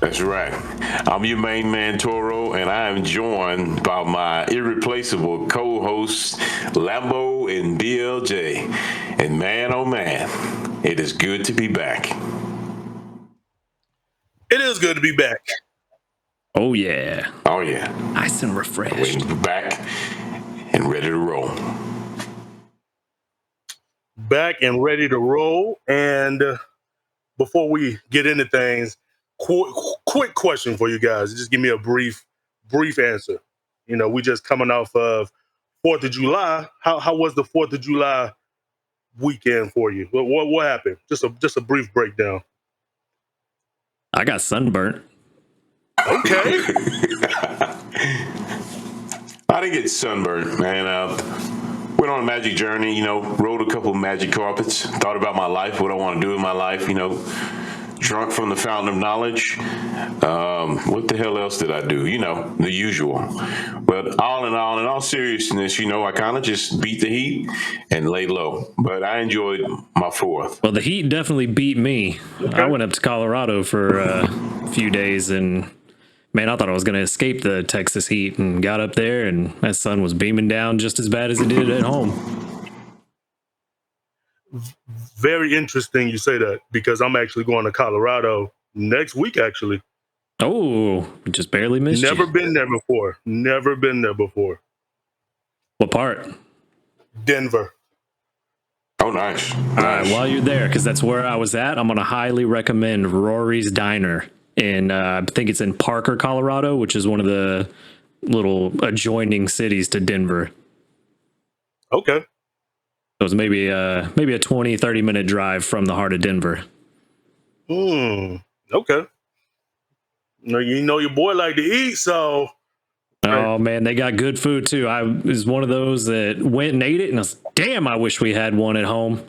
That's right. I'm your main man, Toro, and I am joined by my irreplaceable co-hosts, Lambo and BLJ. And man, oh man, it is good to be back. It is good to be back. Oh, yeah. Oh, yeah. Nice and refreshed. We're back and ready to roll. Back and ready to roll. And before we get into things, quick question for you guys. Just give me a brief answer. You know, we just coming off of 4th of July. How was the 4th of July weekend for you? What happened? Just a brief breakdown. I got sunburnt. Okay. I didn't get sunburned, man. Went on a magic journey, you know, rode a couple of magic carpets, thought about my life, what I want to do in my life, you know, drunk from the fountain of knowledge. What the hell else did I do? You know, the usual. But all in all seriousness, you know, I kind of just beat the heat and laid low. But I enjoyed my 4th. Well, the heat definitely beat me. Okay. I went up to Colorado for a few days, and man, I thought I was going to escape the Texas heat, and got up there, and that sun was beaming down just as bad as it did at home. Very interesting you say that, because I'm actually going to Colorado next week, actually. Oh, just barely missed Never you. been there before. What part? Denver. Oh, nice. All right, while you're there, because that's where I was at, I'm going to highly recommend Rory's Diner. And I think it's in Parker, Colorado, which is one of the little adjoining cities to Denver. Okay. So it's maybe a 20, 30-minute drive from the heart of Denver. Okay. You know your boy like to eat, so. Oh, man, they got good food, too. I was one of those that went and ate it, and I was, damn, I wish we had one at home.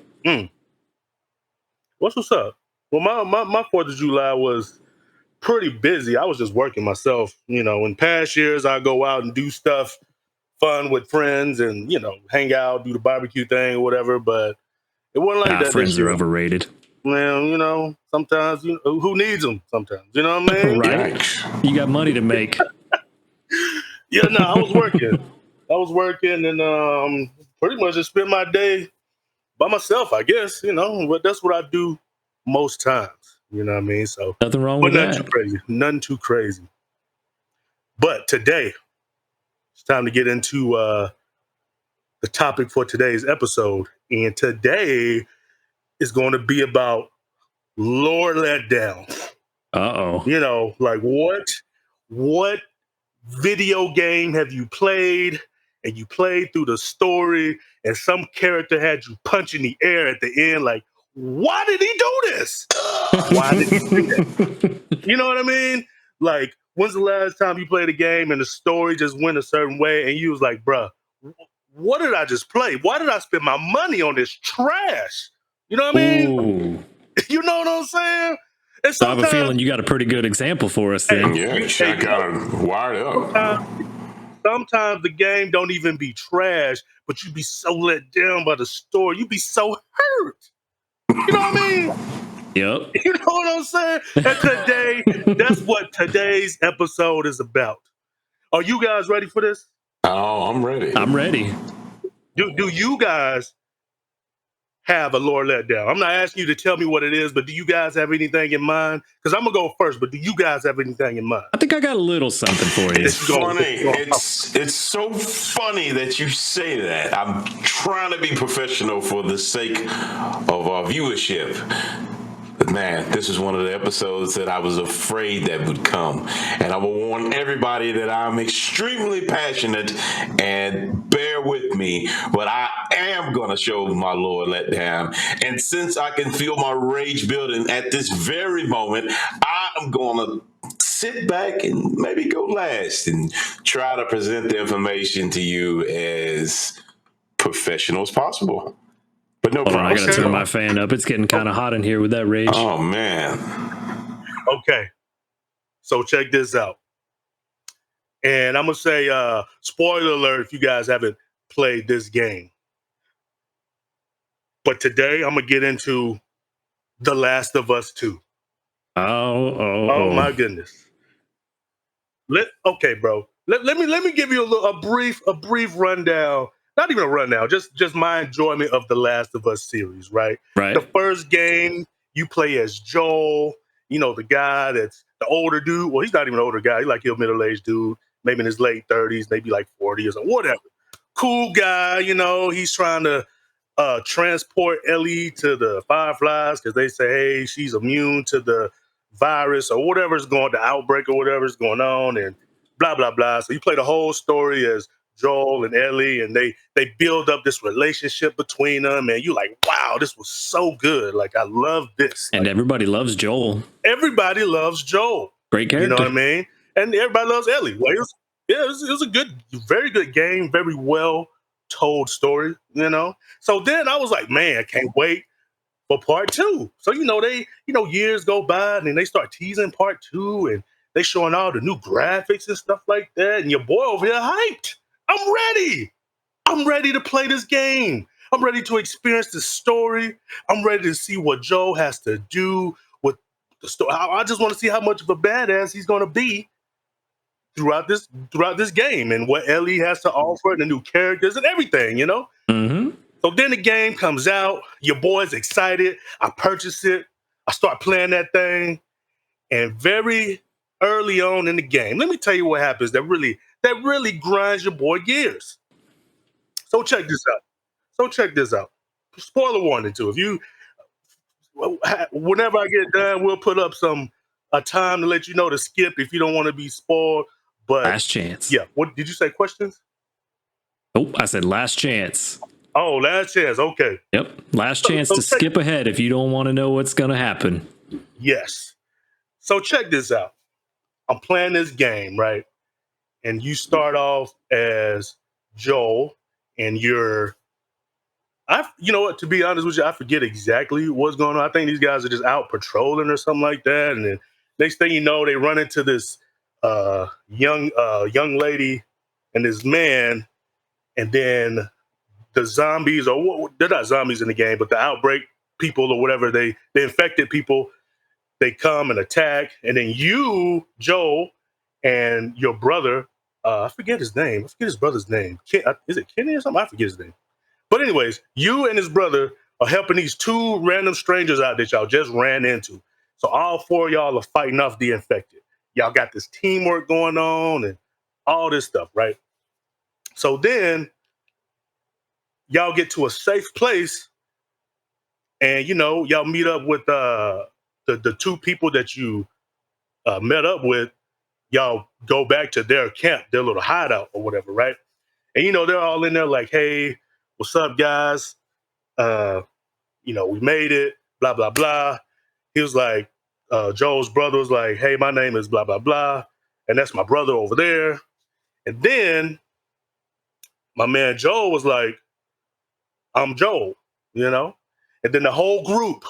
What's up? Well, my 4th of July was pretty busy. I was just working myself. You know, in past years, I go out and do stuff fun with friends and, you know, hang out, do the barbecue thing or whatever, but it wasn't like that. Friends are overrated. Well, you know, sometimes, you know, who needs them sometimes? You know what I mean? Right? You got money to make. Yeah, no, I was working and pretty much just spent my day by myself, I guess, you know, but that's what I do most times. You know what I mean? So nothing wrong with that. Nothing too crazy. But today, it's time to get into the topic for today's episode. And today is going to be about lore letdown. Uh-oh. You know, like what video game have you played and you played through the story and some character had you punch in the air at the end like, why did he do this? Why did he do that? You know what I mean? Like, when's the last time you played a game and the story just went a certain way and you was like, bruh, what did I just play? Why did I spend my money on this trash? You know what I mean? Ooh. You know what I'm saying? And so I have a feeling you got a pretty good example for us then. Yeah, you got it wired up. Sometimes the game don't even be trash, but you be so let down by the story. You be so hurt. You know what I mean? Yep. You know what I'm saying? And that's what today's episode is about. Are you guys ready for this? Oh, I'm ready. I'm ready. Do you guys have a lore letdown? I'm not asking you to tell me what it is, but do you guys have anything in mind? Because I'm going to go first, but do you guys have anything in mind? I think I got a little something for you. It's funny. It's so funny that you say that. I'm trying to be professional for the sake of our viewership. But man, this is one of the episodes that I was afraid that would come. And I will warn everybody that I'm extremely passionate and bear with me, but I am going to show my lore letdown. And since I can feel my rage building at this very moment, I am going to sit back and maybe go last and try to present the information to you as professional as possible. But no problem. I gotta turn my fan up. It's getting kind of hot in here with that rage. Oh, man. Okay. So check this out. And I'm going to say, spoiler alert if you guys haven't played this game. But today I'm going to get into The Last of Us 2. Oh my goodness. Okay, bro. Let me give you a brief rundown. Not even a rundown, just my enjoyment of the Last of Us series, right? The Right. first game, you play as Joel, the guy that's the older dude. Well, he's not even an older guy. He's like a middle-aged dude, maybe in his late 30s, maybe like 40 or something, whatever. Cool guy, he's trying to transport Ellie to the Fireflies because they say, hey, she's immune to the virus or whatever's going, the outbreak or whatever's going on, and blah blah blah. So you play the whole story as Joel and Ellie, and they build up this relationship between them, and you like, wow, this was so good. Like, I love this. And Like, everybody loves Joel. everybody loves Joel. Great You know what I character. mean? And everybody loves Ellie. Well, it was a good, very good game, very well told story, So then I was like, man, I can't wait for part two. So, years go by and then they start teasing part two and they showing all the new graphics and stuff like that. And your boy over here hyped. I'm ready. I'm ready to play this game. I'm ready to experience the story. I'm ready to see what Joe has to do with the story. I just want to see how much of a badass he's going to be throughout this game and what Ellie has to offer and the new characters and everything, Mm-hmm. So then the game comes out. Your boy's excited. I purchase it. I start playing that thing. And very early on in the game, let me tell you what happens that really grinds your boy gears. So check this out. Spoiler warning too. If you whenever I get done, we'll put up a time to let you know to skip if you don't want to be spoiled. But Last chance. yeah, what did you say? Questions? Oh, I said last chance. Oh, last chance. Okay. Yep. Last chance to skip ahead if you don't want to know what's going to happen. Yes. So check this out. I'm playing this game, right? And you start off as Joel, and you know what? To be honest with you, I forget exactly what's going on. I think these guys are just out patrolling or something like that. And then next thing you know, they run into this young lady and this man, and then the zombies, or they're not zombies in the game, but the outbreak people or whatever, the infected people, they come and attack, and then you, Joel, and your brother, I forget his name. I forget his brother's name. Is it Kenny or something? I forget his name. But anyways, you and his brother are helping these two random strangers out that y'all just ran into. So all four of y'all are fighting off the infected. Y'all got this teamwork going on and all this stuff, right? So then y'all get to a safe place, and y'all meet up with the two people that you met up with. Y'all go back to their camp, their little hideout or whatever, right? And they're all in there like, hey, what's up, guys? We made it, blah, blah, blah. He was like, Joel's brother was like, hey, my name is blah, blah, blah. And that's my brother over there. And then my man Joel was like, I'm Joel, And then the whole group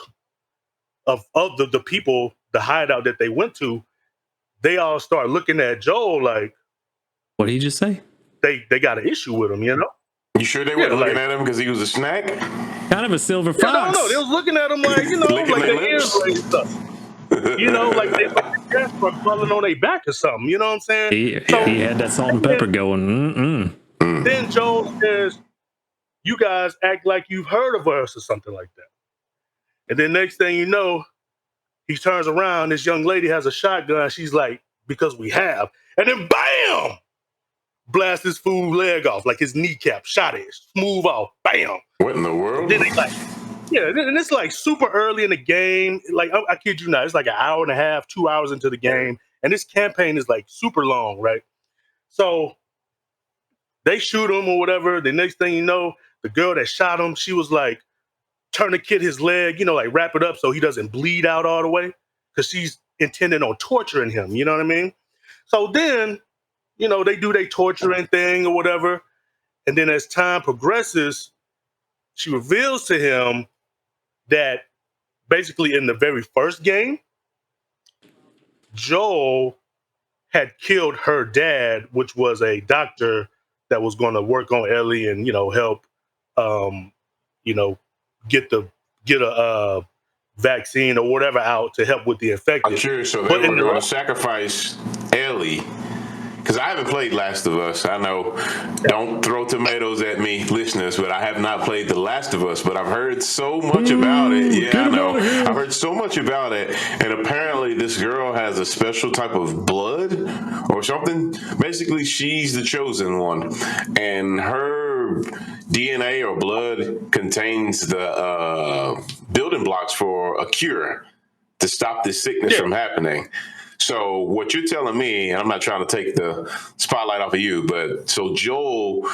of the people, the hideout that they went to, they all start looking at Joel like, what did he just say? They got an issue with him, You sure they weren't looking at him because he was a snack? Kind of a silver fox. I don't know. They was looking at him like, like their ears raised up. Like their chest were crawling on their back or something. You know what I'm saying? He had that salt and pepper going. Then Joel says, you guys act like you've heard of us or something like that. And then next thing you know, he turns around. This young lady has a shotgun. She's like, because we have. And then bam! Blast this fool leg off, like his kneecap, shot it, smooth off, bam. What in the world? Then they and it's like super early in the game. Like, I kid you not, it's like an hour and a half, 2 hours into the game. And this campaign is like super long, right? So they shoot him or whatever. The next thing you know, the girl that shot him, she was like, tourniquet his leg, like wrap it up so he doesn't bleed out all the way. Because she's intending on torturing him, you know what I mean? So then, they do their torturing thing or whatever. And then as time progresses, she reveals to him that basically in the very first game, Joel had killed her dad, which was a doctor that was going to work on Ellie and, help, get a vaccine or whatever out to help with the I'm infected. curious. So they But were in the going to sacrifice Ellie. Because I haven't played Last of Us. I know, don't throw tomatoes at me, listeners, but I have not played The Last of Us. But I've heard so much about it. Yeah, I know. I've heard so much about it. And apparently, this girl has a special type of blood or something. Basically, she's the chosen one. And her DNA or blood contains the building blocks for a cure to stop this sickness from happening. So what you're telling me, and I'm not trying to take the spotlight off of you, but so Joel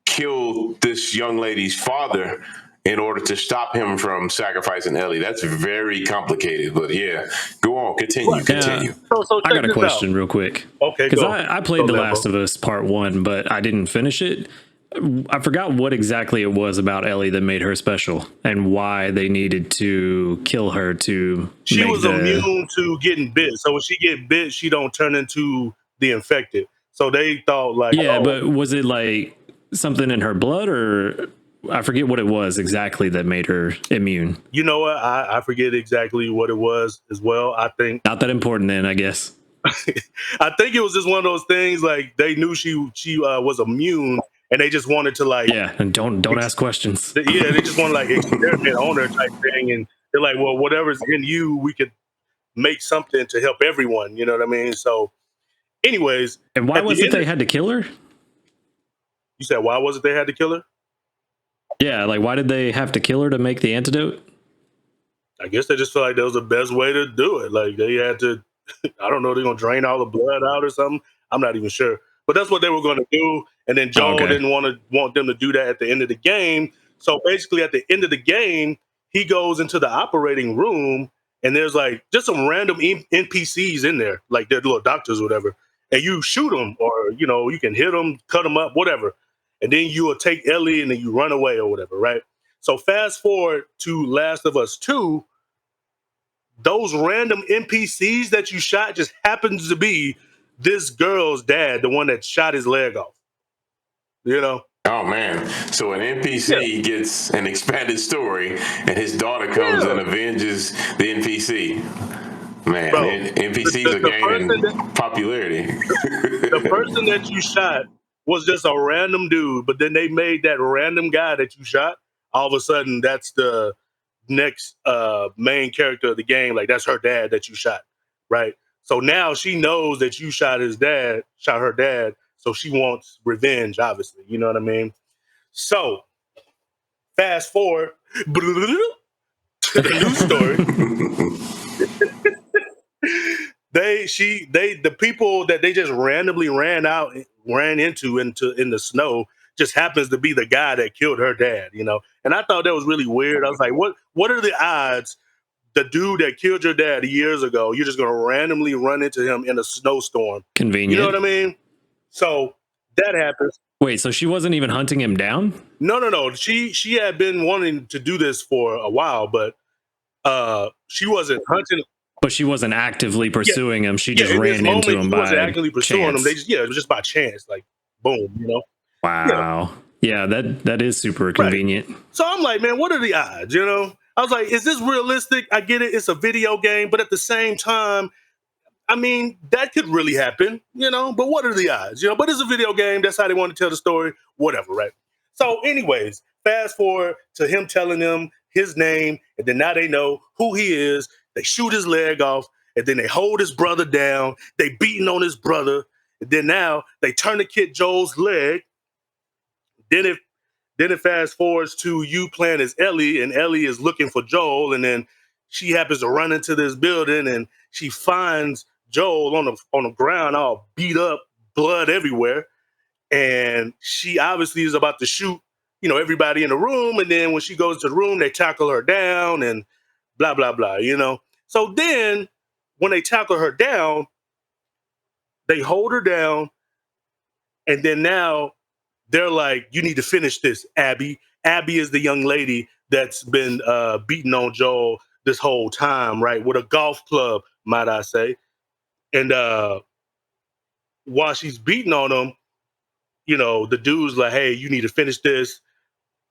killed this young lady's father in order to stop him from sacrificing Ellie. That's very complicated, but yeah, go on, continue. So I check got a this question out. real quick. Okay, Because go. I played Go, The Lambo. Last of Us Part 1, but I didn't finish it. I forgot what exactly it was about Ellie that made her special and why they needed to kill her to She make was the... immune to getting bit. So when she get bit, she don't turn into the infected. So they thought like, Yeah, but was it like something in her blood, or I forget what it was exactly that made her immune? you know what? I forget exactly what it was as well. I think Not that important then, I guess. I think it was just one of those things like they knew she was immune and they just wanted to like Yeah, and don't ask questions. yeah, they just want to like experiment on her type thing, and they're like, well, whatever's in you, we could make something to help everyone. You know what I mean? So, anyways, And why at was the it end they had to kill her? you said why was it they had to kill her? Yeah, like why did they have to kill her to make the antidote? I guess they just felt like that was the best way to do it. Like they had to, I don't know, they're gonna drain all the blood out or something. I'm not even sure, but that's what they were gonna do. And then Oh, Joel okay. didn't want them to do that at the end of the game. So basically, at the end of the game, he goes into the operating room, and there's like just some random NPCs in there, like they're little doctors or whatever. And you shoot them, or you can hit them, cut them up, whatever. And then you will take Ellie, and then you run away or whatever, right? So fast forward to Last of Us 2, those random NPCs that you shot just happens to be this girl's dad, the one that shot his leg off. Oh man! So an Yeah. NPC gets an expanded story, and his daughter comes and avenges the NPC. Man, Bro, NPCs are gaining popularity. The person that you shot was just a random dude, but then they made that random guy that you shot, all of a sudden that's the next main character of the game. Like that's her dad that you shot, right? So now she knows that you shot her dad, so she wants revenge, obviously. You know what I mean? So fast forward to the news story. The people that they just randomly ran into in the snow just happens to be the guy that killed her dad. And I thought that was really weird. I was like, what are the odds the dude that killed your dad years ago, you're just gonna randomly run into him in a snowstorm? Convenient. You know what I mean? So that happens. Wait, so she wasn't even hunting him down? No. She had been wanting to do this for a while, but she wasn't hunting. But she wasn't actively pursuing him. She just in this ran into moment, him he by wasn't actively pursuing him. chance. It was just by chance, like boom. Wow. Yeah, that is super convenient. Right. So I'm like, man, what are the odds? I was like, is this realistic? I get it, it's a video game, but at the same time, I mean, that could really happen, but what are the odds? But it's a video game. That's how they want to tell the story, whatever, right? So anyways, fast forward to him telling them his name, and then now they know who he is. They shoot his leg off, and then they hold his brother down. They beating on his brother, and then now they tourniquet Joel's leg. Then it fast forwards to you playing as Ellie, and Ellie is looking for Joel, and then she happens to run into this building, and she finds Joel on the ground, all beat up, blood everywhere, and she obviously is about to shoot, everybody in the room, and then when she goes to the room, they tackle her down, and blah blah blah. So then when they tackle her down, they hold her down, and then now they're like, you need to finish this, Abby. Abby is the young lady that's been beating on Joel this whole time, right? With a golf club, might I say. And while she's beating on him, the dude's like, hey, you need to finish this.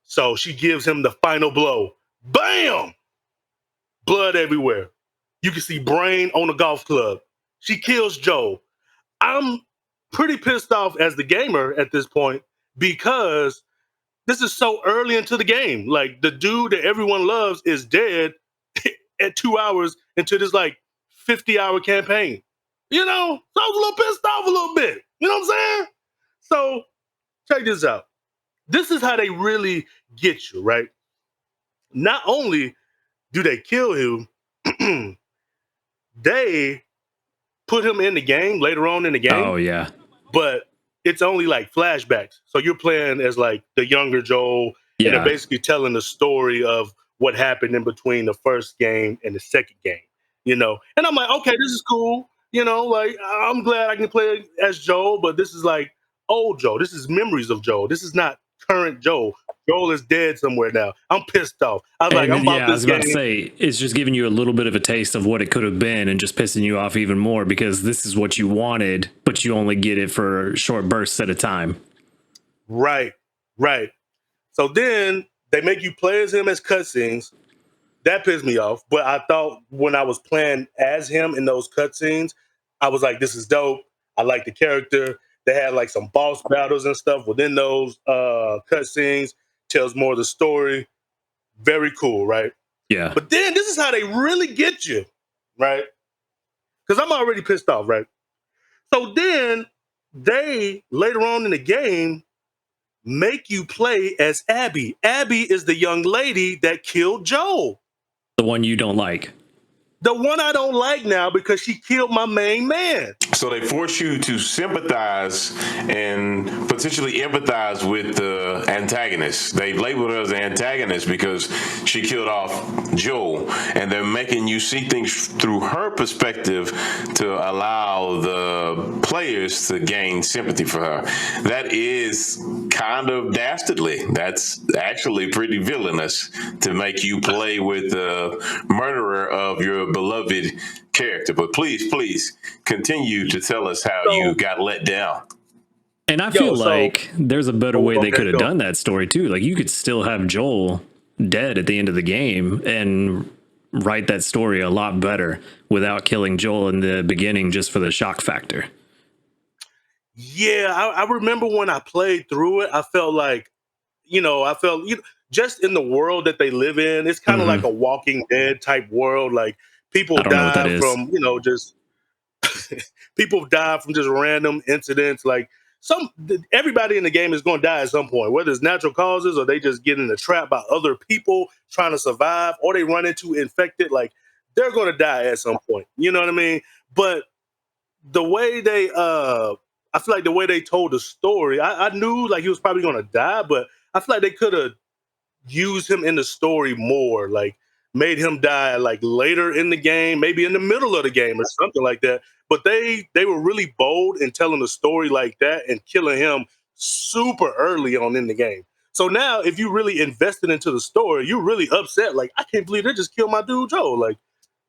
So she gives him the final blow. Bam! blood everywhere. You can see brain on a golf club. She kills Joel. I'm pretty pissed off as the gamer at this point because this is so early into the game. Like, the dude that everyone loves is dead at 2 hours into this like 50-hour campaign. You know, so I was a little pissed off a little bit. You know what I'm saying? So check this out. This is how they really get you, right? Not only do they kill him, they put him in the game later on in the game. Oh yeah. But it's only like flashbacks. So you're playing as like the younger Joel, and they're basically telling the story of what happened in between the first game and the second game, you know? And I'm like, okay, this is cool. You know, like, I'm glad I can play as Joel, but this is like old Joel. This is memories of Joel. This is not current Joel. Joel is dead somewhere now. I'm pissed off. I was like, I'm about I was this about game. to say, it's just giving you a little bit of a taste of what it could have been and just pissing you off even more because this is what you wanted, but you only get it for short bursts at a time. Right, right. So then they make you play as him as cutscenes. That pissed me off. But I thought when I was playing as him in those cutscenes, I was like, this is dope. I like the character. They had like some boss battles and stuff within those cutscenes. Tells more of the story. Very cool, right? Yeah. But then this is how they really get you, right? Because I'm already pissed off, right? So then they, later on in the game, make you play as Abby. Abby is the young lady that killed Joel. The one you don't like. The one I don't like now because she killed my main man. So they force you to sympathize and potentially empathize with the antagonist. They labeled her as the antagonist because she killed off Joel, and they're making you see things through her perspective to allow the players to gain sympathy for her. That is kind of dastardly. That's actually pretty villainous to make you play with the murderer of your beloved character. But please continue to tell us how you got let down. And I feel like there's a better way they could have done that story too. Like, you could still have Joel dead at the end of the game and write that story a lot better without killing Joel in the beginning just for the shock factor. Yeah, I remember when I played through it, I felt like, just in the world that they live in, it's kind of like a Walking Dead type world. Like, people die from, just people die from just random incidents. Like, everybody in the game is going to die at some point, whether it's natural causes or they just get in a trap by other people trying to survive, or they run into infected. Like, they're going to die at some point. You know what I mean? But the way they, I feel like the way they told the story, I knew like he was probably going to die, but I feel like they could have used him in the story more, like made him die like later in the game, maybe in the middle of the game or something like that. But they were really bold in telling the story like that and killing him super early on in the game. So now if you really invested into the story, you're really upset. Like, I can't believe they just killed my dude Joe. Like,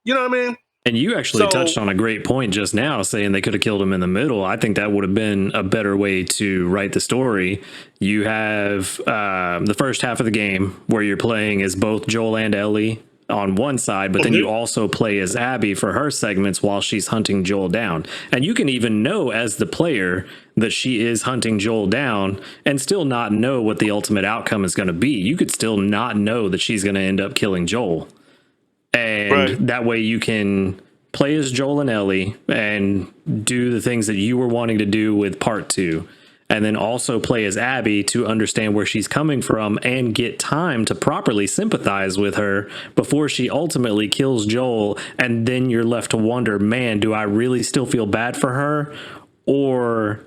you know what I mean? And you actually touched on a great point just now, saying they could have killed him in the middle. I think that would have been a better way to write the story. You have the first half of the game where you're playing as both Joel and Ellie on one side, but then you also play as Abby for her segments while she's hunting Joel down. And you can even know as the player that she is hunting Joel down and still not know what the ultimate outcome is going to be. You could still not know that she's going to end up killing Joel. And that way you can play as Joel and Ellie and do the things that you were wanting to do with part 2. And then also play as Abby to understand where she's coming from and get time to properly sympathize with her before she ultimately kills Joel. And then you're left to wonder, man, do I really still feel bad for her? Or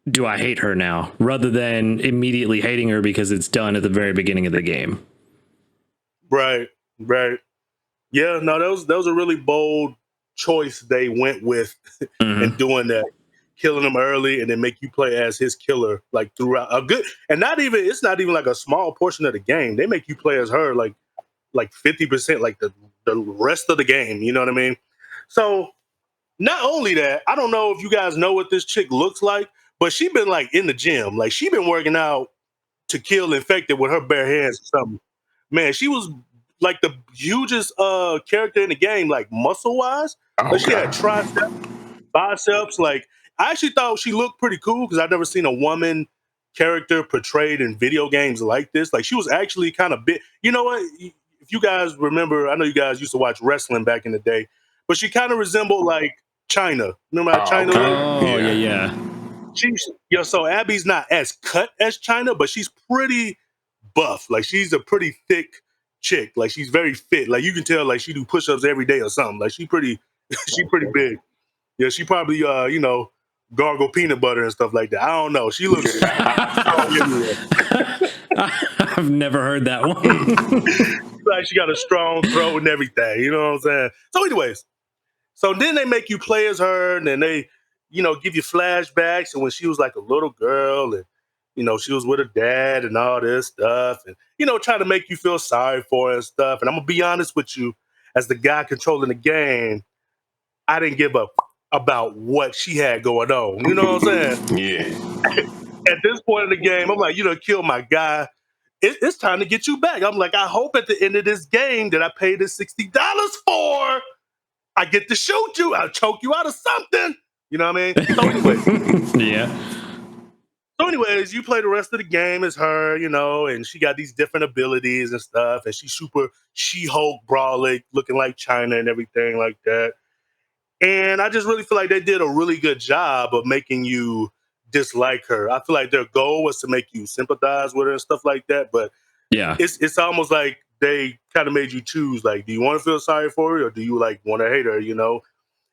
do I hate her now? Rather than immediately hating her because it's done at the very beginning of the game. Right. Yeah, no, that was a really bold choice they went with in doing that. Killing him early and then make you play as his killer like throughout a good, and it's not even like a small portion of the game. They make you play as her like 50%, like the rest of the game. You know what I mean? So not only that, I don't know if you guys know what this chick looks like, but she been like in the gym, like she been working out to kill infected with her bare hands or something. Man, she was like the hugest character in the game, like muscle wise. Like she had triceps, biceps. Like I actually thought she looked pretty cool because I've never seen a woman character portrayed in video games like this. Like she was actually kind of big. You know what? If you guys remember, I know you guys used to watch wrestling back in the day, but she kind of resembled like China. Remember how China looked? Oh, yeah. She's so Abby's not as cut as China, but she's pretty buff. Like she's a pretty thick chick. Like she's very fit. Like you can tell like she do push-ups every day or something. Like she pretty she pretty big. Yeah, she probably gargle peanut butter and stuff like that. I don't know. She looks I've never heard that one. like she got a strong throat and everything. You know what I'm saying? So anyways, so then they make you play as her, and then they, give you flashbacks and when she was like a little girl, and she was with her dad and all this stuff, and try to make you feel sorry for her and stuff. And I'm gonna be honest with you, as the guy controlling the game, I didn't give up about what she had going on. You know what I'm saying? Yeah. At this point in the game, I'm like, killed my guy. It's time to get you back. I'm like, I hope at the end of this game that I paid this $60 for, I get to shoot you. I'll choke you out of something. You know what I mean? So anyway. Yeah. So anyways, you play the rest of the game as her, and she got these different abilities and stuff. And she's super She-Hulk brolic, looking like China and everything like that. And I just really feel like they did a really good job of making you dislike her. I feel like their goal was to make you sympathize with her and stuff like that. But yeah, it's almost like they kind of made you choose, like, do you want to feel sorry for her or do you like want to hate her,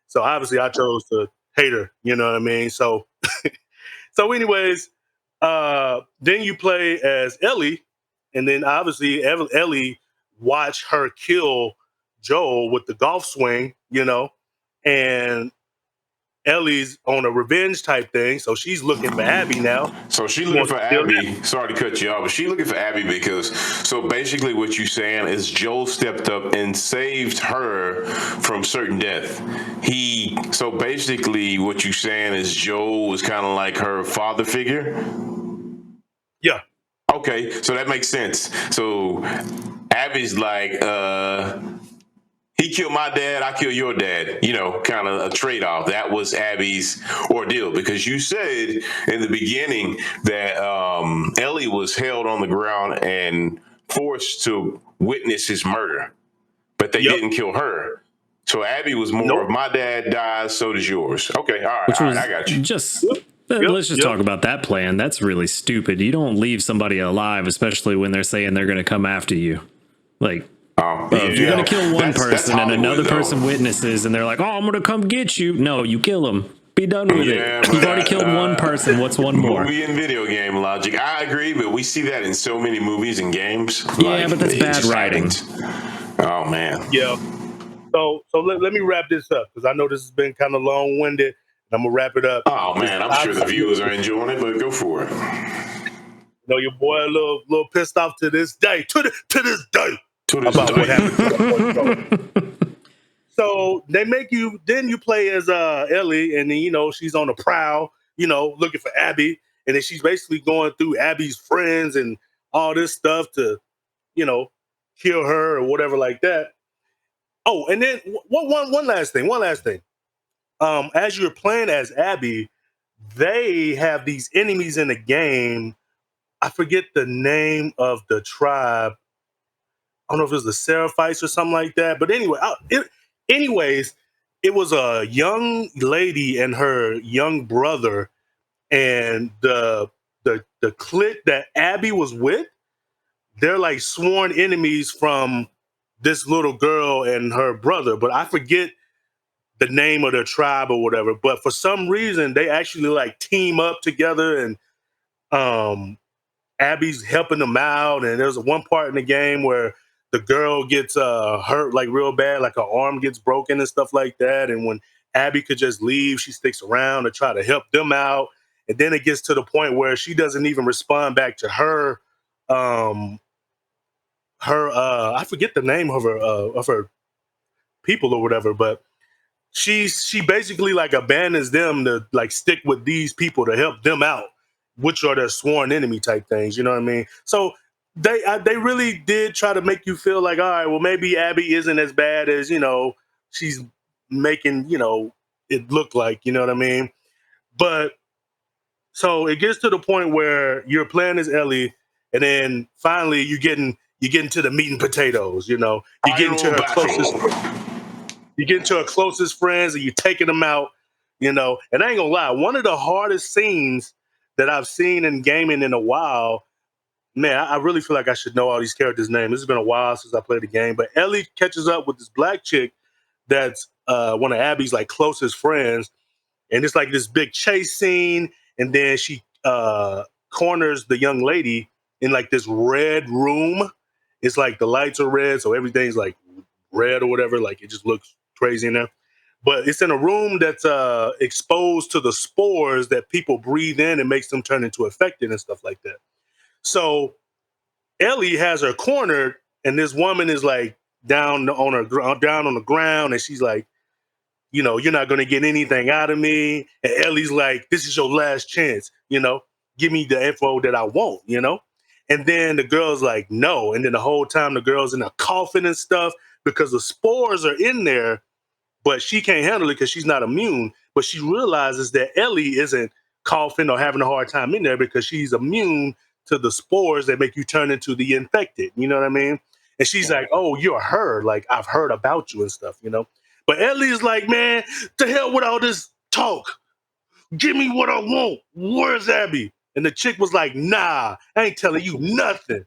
So obviously I chose to hate her, you know what I mean? So so anyways, then you play as Ellie, and then obviously Ellie watched her kill Joel with the golf swing, and Ellie's on a revenge type thing, so she's looking for Abby now. So she's looking for Abby. Sorry to cut you off, but she's looking for Abby because, so basically what you're saying is Joel stepped up and saved her from certain death. So basically what you're saying is Joel was kind of like her father figure? Yeah. Okay, so that makes sense. So Abby's like, he killed my dad, I kill your dad, kind of a trade-off. That was Abby's ordeal because you said in the beginning that Ellie was held on the ground and forced to witness his murder, but they didn't kill her. So Abby was more of my dad dies, so does yours. Okay, all right, I got you. Let's just talk about that plan. That's really stupid. You don't leave somebody alive, especially when they're saying they're going to come after you. Like, if you're going to kill one person and another person witnesses and they're like, oh, I'm going to come get you. No, you kill them. Be done with it. You've already killed one person. What's one more? Movie and video game logic. I agree, but we see that in so many movies and games. Yeah, but that's bad writing. Oh, man. Yeah. So let me wrap this up because I know this has been kind of long-winded. I'm going to wrap it up. Oh, man, I'm sure the viewers are enjoying it, but go for it. Your boy a little pissed off to this day. To this day. About what happened. So they make you, then you play as Ellie, and then, she's on the prowl, looking for Abby. And then she's basically going through Abby's friends and all this stuff to, kill her or whatever like that. Oh, and then one last thing. As you're playing as Abby, they have these enemies in the game. I forget the name of the tribe. I don't know if it was the Seraphites or something like that. But anyway, it was a young lady and her young brother, and the clique that Abby was with, they're like sworn enemies from this little girl and her brother. But I forget the name of their tribe or whatever. But for some reason, they actually like team up together, and Abby's helping them out. And there's one part in the game where the girl gets hurt like real bad, like her arm gets broken and stuff like that. And when Abby could just leave, she sticks around to try to help them out. And then it gets to the point where she doesn't even respond back to her. I forget the name of her people or whatever, but she basically like abandons them to like stick with these people to help them out, which are their sworn enemy type things. You know what I mean? So they really did try to make you feel like, all right, well, maybe Abby isn't as bad as, she's making, it look like, you know what I mean? But so it gets to the point where you're playing as Ellie, and then finally you get into the meat and potatoes, you get into Final her closest battle. you get into her closest friends and you're taking them out, And I ain't gonna lie, one of the hardest scenes that I've seen in gaming in a while. Man, I really feel like I should know all these characters' names. This has been a while since I played the game, but Ellie catches up with this black chick that's one of Abby's like closest friends, and it's like this big chase scene, and then she corners the young lady in like this red room. It's like the lights are red, so everything's like red or whatever. Like it just looks crazy in there. But it's in a room that's exposed to the spores that people breathe in and makes them turn into infected and stuff like that. So Ellie has her cornered, and this woman is like down on the ground, and she's like, you're not going to get anything out of me. And Ellie's like, this is your last chance, give me the info that I want. And then the girl's like, no. And then the whole time the girl's in a coffin and stuff because the spores are in there, but she can't handle it because she's not immune. But she realizes that Ellie isn't coughing or having a hard time in there because she's immune to the spores that make you turn into the infected. You know what I mean? And she's like, oh, you're her. Like, I've heard about you and stuff. But Ellie's like, man, to hell with all this talk. Give me what I want. Where's Abby? And the chick was like, nah, I ain't telling you nothing.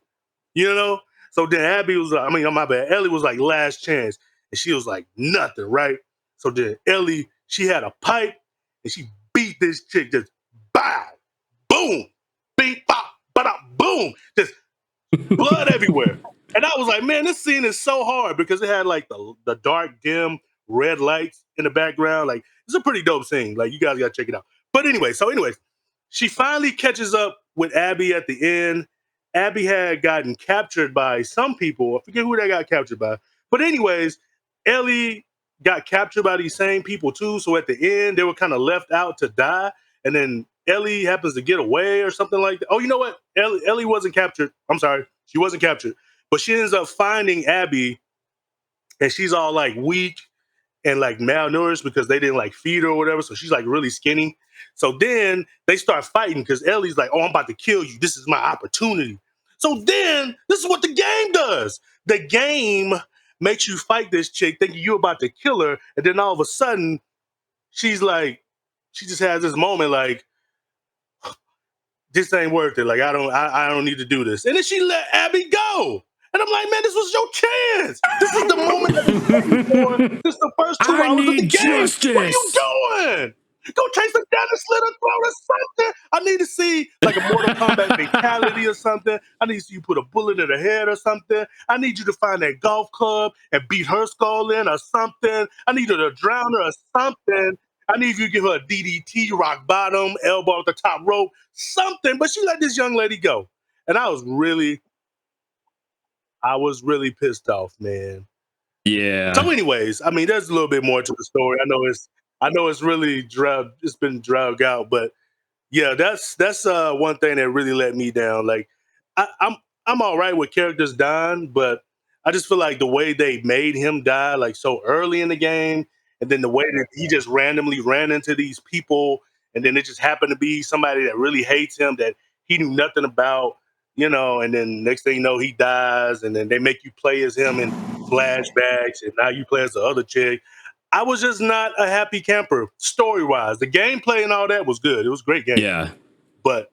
So then Abby was like, my bad. Ellie was like, last chance. And she was like, nothing, right? So then Ellie, she had a pipe and she beat this chick just bow, boom, beep, bop, ba boom, just blood everywhere. And I was like, man, this scene is so hard because it had like the dark, dim red lights in the background. Like, it's a pretty dope scene. Like, you guys got to check it out. But anyways, she finally catches up with Abby at the end. Abby had gotten captured by some people. I forget who they got captured by. But anyways, Ellie got captured by these same people too. So at the end, they were kind of left out to die. And then Ellie happens to get away or something like that. Oh, you know what? Ellie wasn't captured. I'm sorry. She wasn't captured. But she ends up finding Abby, and she's all like weak and like malnourished because they didn't like feed her or whatever. So she's like really skinny. So then they start fighting because Ellie's like, oh, I'm about to kill you. This is my opportunity. So then this is what the game does. The game makes you fight this chick thinking you're about to kill her. And then all of a sudden, she's like, she just has this moment like, this ain't worth it. Like, I don't need to do this. And then she let Abby go. And I'm like, man, this was your chance. This is the moment that I'm waiting for. This is the first 2 hours of the game. Justice. What are you doing? Go chase her down and slit her throat or something. I need to see like a Mortal Kombat fatality or something. I need to see you put a bullet in her head or something. I need you to find that golf club and beat her skull in or something. I need you to drown her or something. I need you to give her a DDT, rock bottom, elbow at the top rope, something. But she let this young lady go. And I was really pissed off, man. Yeah. So anyways, there's a little bit more to the story. I know it's really it's been dragged out, but yeah, that's one thing that really let me down. Like I'm all right with characters dying, but I just feel like the way they made him die like so early in the game, and then the way that he just randomly ran into these people, and then it just happened to be somebody that really hates him that he knew nothing about, and then next thing you know, he dies, and then they make you play as him in flashbacks, and now you play as the other chick. I was just not a happy camper story-wise. The gameplay and all that was good. It was a great game. Yeah. But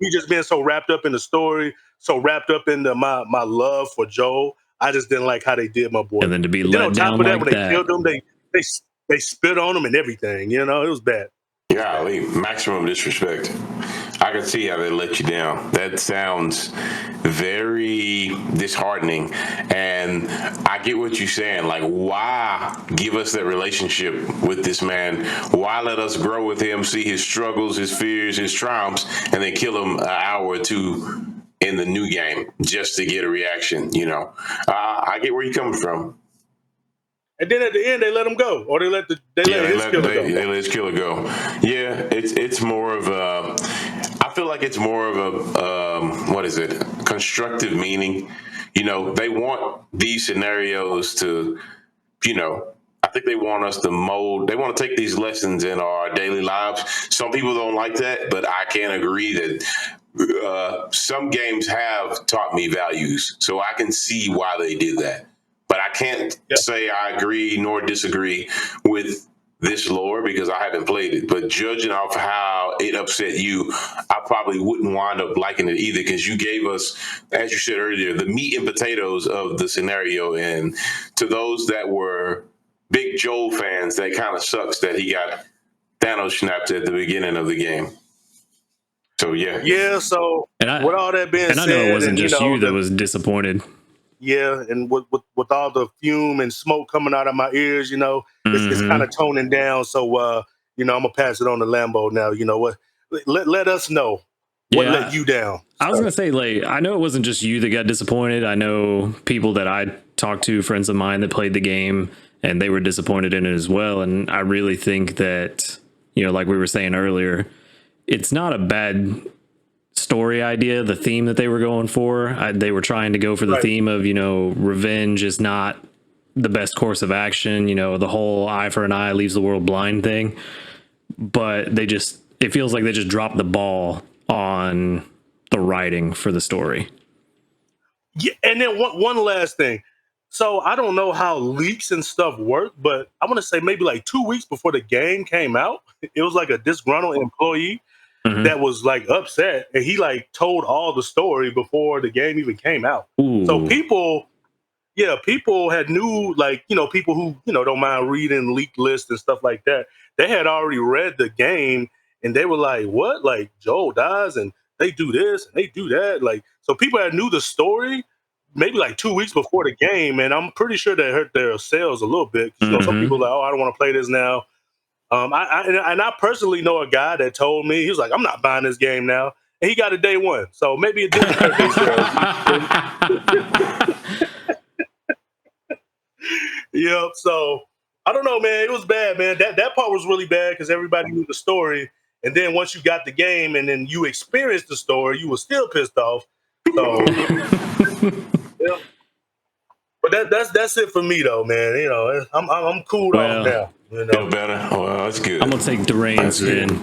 me just being so wrapped up in the story, so wrapped up in my love for Joel, I just didn't like how they did my boy. And then to be And then let on top down of that, like when that. they killed him, they spit on him and everything. It was bad. Golly, maximum disrespect. I can see how they let you down. That sounds very disheartening. And I get what you're saying. Like, why give us that relationship with this man? Why let us grow with him, see his struggles, his fears, his triumphs, and then kill him an hour or two in the new game just to get a reaction? I get where you're coming from. And then at the end, they let him go, or they let his killer go. They let his killer go. Yeah, it's more of a. I feel like it's more of a what is it? Constructive meaning. They want these scenarios to, I think they want us to mold. They want to take these lessons in our daily lives. Some people don't like that, but I can agree that some games have taught me values, so I can see why they did that. But I can't say I agree nor disagree with this lore because I haven't played it. But judging off how it upset you, I probably wouldn't wind up liking it either because you gave us, as you said earlier, the meat and potatoes of the scenario. And to those that were big Joel fans, that kind of sucks that he got Thanos snapped at the beginning of the game. So Yeah. So with all that being said, I know it wasn't just you that the, was disappointed. Yeah, and with all the fume and smoke coming out of my ears, it's kind of toning down. So, I'm gonna pass it on to Lambo now. You know what? Let us know what let you down. I was gonna say, like, I know it wasn't just you that got disappointed. I know people that I talked to, friends of mine that played the game, and they were disappointed in it as well. And I really think that, like we were saying earlier, it's not a bad story idea, the theme that they were going for. They were trying to go for the theme of, revenge is not the best course of action, the whole eye for an eye leaves the world blind thing. But it feels like they just dropped the ball on the writing for the story. Yeah, and then one last thing. So I don't know how leaks and stuff work, but I want to say maybe like 2 weeks before the game came out, it was like a disgruntled employee that was like upset, and he like told all the story before the game even came out. Ooh. So people had knew, like, people who, don't mind reading leaked lists and stuff like that. They had already read the game and they were like, what? Like Joel dies and they do this and they do that. Like, so people had knew the story maybe like 2 weeks before the game. And I'm pretty sure that hurt their sales a little bit. Some people are like, oh, I don't want to play this now. I personally know a guy that told me, he was like, I'm not buying this game now. And he got it day one. So maybe it didn't hurt their sales. Yep. So I don't know, man. It was bad, man. That part was really bad because everybody knew the story. And then once you got the game and then you experienced the story, you were still pissed off. So yeah. But that's it for me though, man. I'm cooled off now. Feel better. Oh, well, that's good. I'm gonna take the reins then.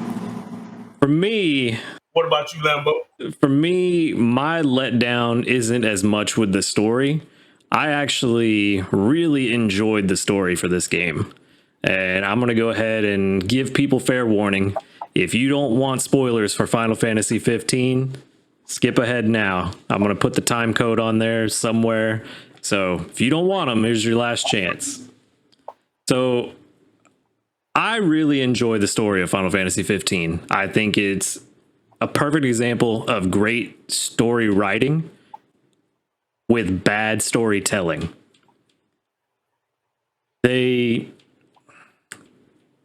For me, what about you, Lambo? For me, my letdown isn't as much with the story. I actually really enjoyed the story for this game. And I'm going to go ahead and give people fair warning. If you don't want spoilers for Final Fantasy 15, skip ahead now. I'm going to put the time code on there somewhere. So if you don't want them, here's your last chance. So I really enjoy the story of Final Fantasy 15. I think it's a perfect example of great story writing with bad storytelling.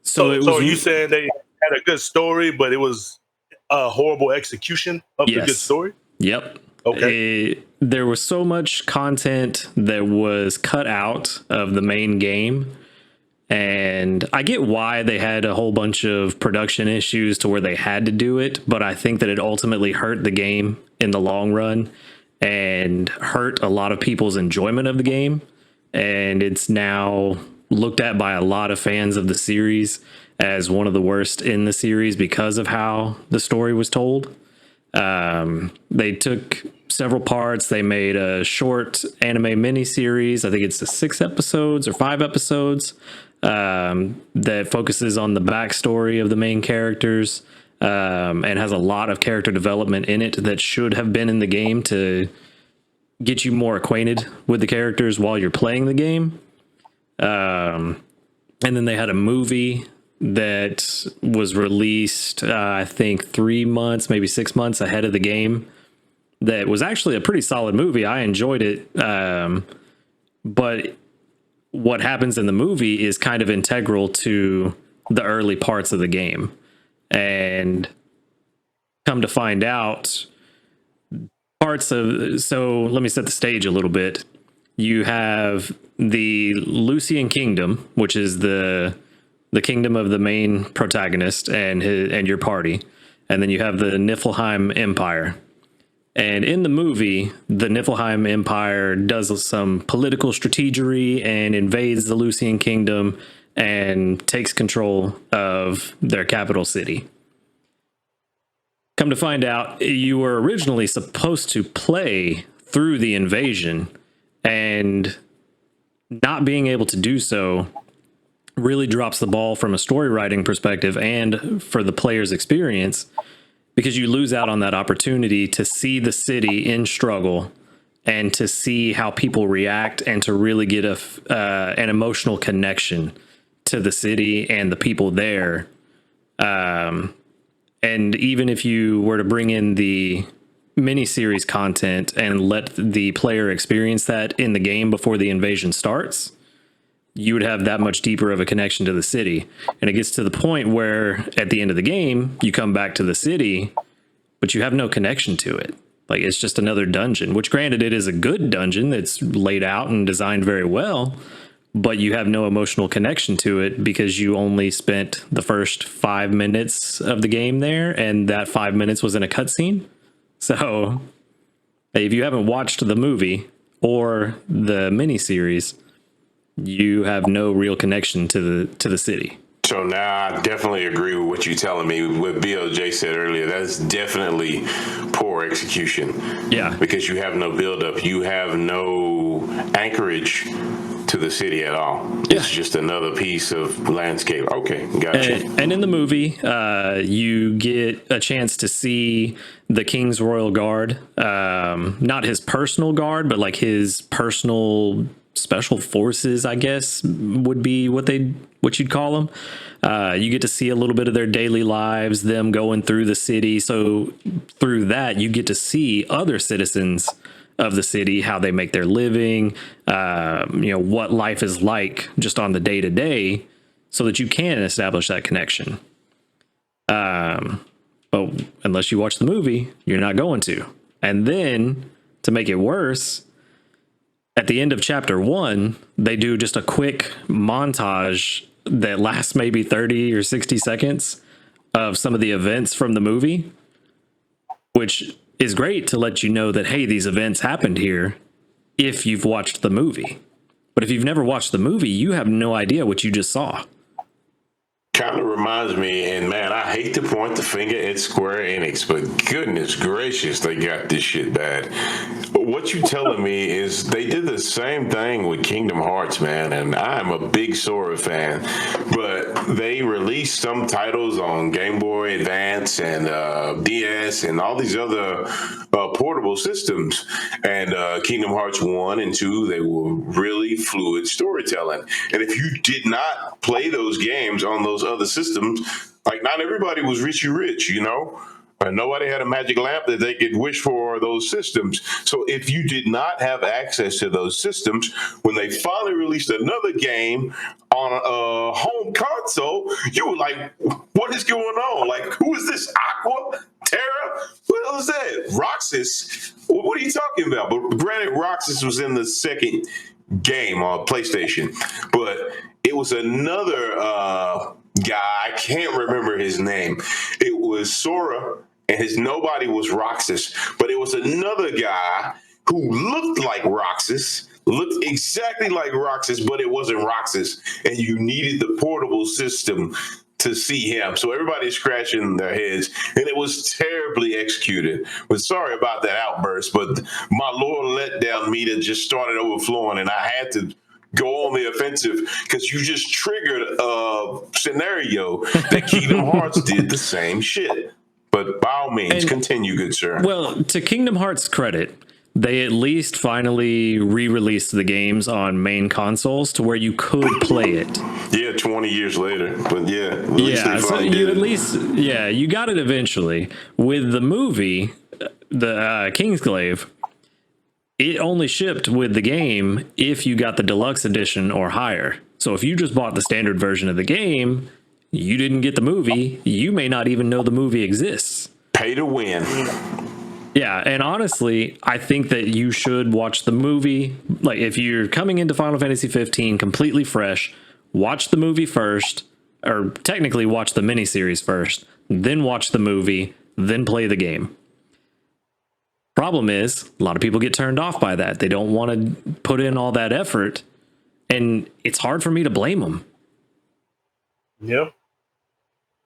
So are you saying they had a good story, but it was a horrible execution of the good story? Yep. Okay. There was so much content that was cut out of the main game. And I get why they had a whole bunch of production issues to where they had to do it, but I think that it ultimately hurt the game in the long run and hurt a lot of people's enjoyment of the game. And it's now looked at by a lot of fans of the series as one of the worst in the series because of how the story was told. They took several parts. They made a short anime miniseries. I think it's 6 episodes or 5 episodes that focuses on the backstory of the main characters and has a lot of character development in it that should have been in the game to get you more acquainted with the characters while you're playing the game. And then they had a movie that was released, I think 3 months, maybe 6 months ahead of the game. That was actually a pretty solid movie. I enjoyed it. But what happens in the movie is kind of integral to the early parts of the game. And come to find out, so let me set the stage a little bit. You have the Lucian Kingdom, which is the kingdom of the main protagonist and your party. and then you have the Niflheim Empire. And in the movie, the Niflheim Empire does some political strategery and invades the Lucian Kingdom and takes control of their capital city. Come to find out, you were originally supposed to play through the invasion, and not being able to do so really drops the ball from a story writing perspective and for the player's experience, because you lose out on that opportunity to see the city in struggle and to see how people react and to really get an emotional connection to the city and the people there. And even if you were to bring in the miniseries content and let the player experience that in the game before the invasion starts, you would have that much deeper of a connection to the city. And it gets to the point where at the end of the game, you come back to the city, but you have no connection to it. Like, it's just another dungeon, which granted, it is a good dungeon that's laid out and designed very well, but you have no emotional connection to it because you only spent the first 5 minutes of the game there, and that 5 minutes was in a cutscene. So if you haven't watched the movie or the miniseries, you have no real connection to the city. So now I definitely agree with what you're telling me. What BLJ said earlier, that's definitely poor execution. Yeah. Because you have no buildup. You have no anchorage to the city at all. It's just another piece of landscape. Okay, gotcha. And in the movie, you get a chance to see the King's Royal Guard. Not his personal guard, but like his personal special forces, I guess, would be what you'd call them. You get to see a little bit of their daily lives, them going through the city. So through that, you get to see other citizens of the city, how they make their living, what life is like just on the day to day, so that you can establish that connection. But unless you watch the movie, you're not going to. And then to make it worse, at the end of chapter 1, they do just a quick montage that lasts maybe 30 or 60 seconds of some of the events from the movie, which is great to let you know that, hey, these events happened here if you've watched the movie. But if you've never watched the movie, you have no idea what you just saw. Kind of reminds me, and man, I hate to point the finger at Square Enix, but goodness gracious, they got this shit bad. But what you telling me is they did the same thing with Kingdom Hearts, man, and I'm a big Sora fan, but they released some titles on Game Boy Advance and DS and all these other portable systems, and Kingdom Hearts 1 and 2, they were really fluid storytelling. And if you did not play those games on those other systems, like, not everybody was rich, and nobody had a magic lamp that they could wish for those systems. So if you did not have access to those systems, when they finally released another game on a home console, you were like, what is going on? Like, who is this? Aqua? Terra? What the hell is that? Roxas? What are you talking about? But granted, Roxas was in the second game on PlayStation, but it was another guy, I can't remember his name. It was Sora, and nobody was Roxas, but it was another guy who looked like Roxas, looked exactly like Roxas, but it wasn't Roxas, and you needed the portable system to see him. So everybody's scratching their heads, and it was terribly executed. But sorry about that outburst, but my lore letdown meter just started overflowing, and I had to go on the offensive because you just triggered a scenario that Kingdom Hearts did the same shit. But by all means, continue, good sir. Well, to Kingdom Hearts' credit, they at least finally re-released the games on main consoles to where you could play it. Yeah, 20 years later. But yeah, at least they finally did it. You got it eventually. With the movie, the Kingsglaive, it only shipped with the game if you got the deluxe edition or higher. So if you just bought the standard version of the game, you didn't get the movie. You may not even know the movie exists. Pay to win. Yeah, and honestly, I think that you should watch the movie. Like, if you're coming into Final Fantasy 15 completely fresh, watch the movie first, or technically watch the miniseries first, then watch the movie, then play the game. Problem is, a lot of people get turned off by that. They don't want to put in all that effort, and it's hard for me to blame them. Yeah.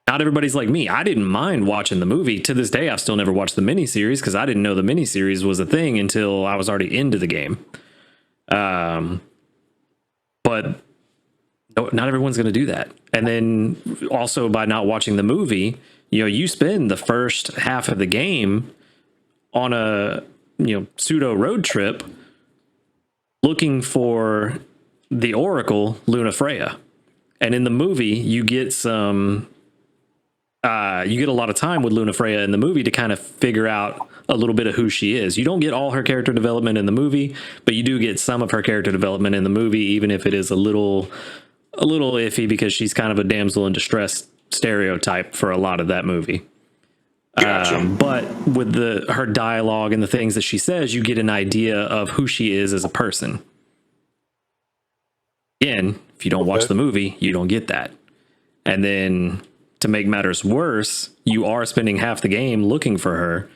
Not everybody's like me. I didn't mind watching the movie. To this day, I've still never watched the miniseries because I didn't know the miniseries was a thing until I was already into the game. But not everyone's going to do that. And then also by not watching the movie, you spend the first half of the game on a pseudo road trip looking for the Oracle Lunafreya. And in the movie, you get a lot of time with Lunafreya in the movie to kind of figure out a little bit of who she is. You don't get all her character development in the movie, but you do get some of her character development in the movie, even if it is a little iffy because she's kind of a damsel in distress stereotype for a lot of that movie. Gotcha. But with her dialogue and the things that she says, you get an idea of who she is as a person. Again, if you don't watch the movie, you don't get that. And then to make matters worse, you are spending half the game looking for her,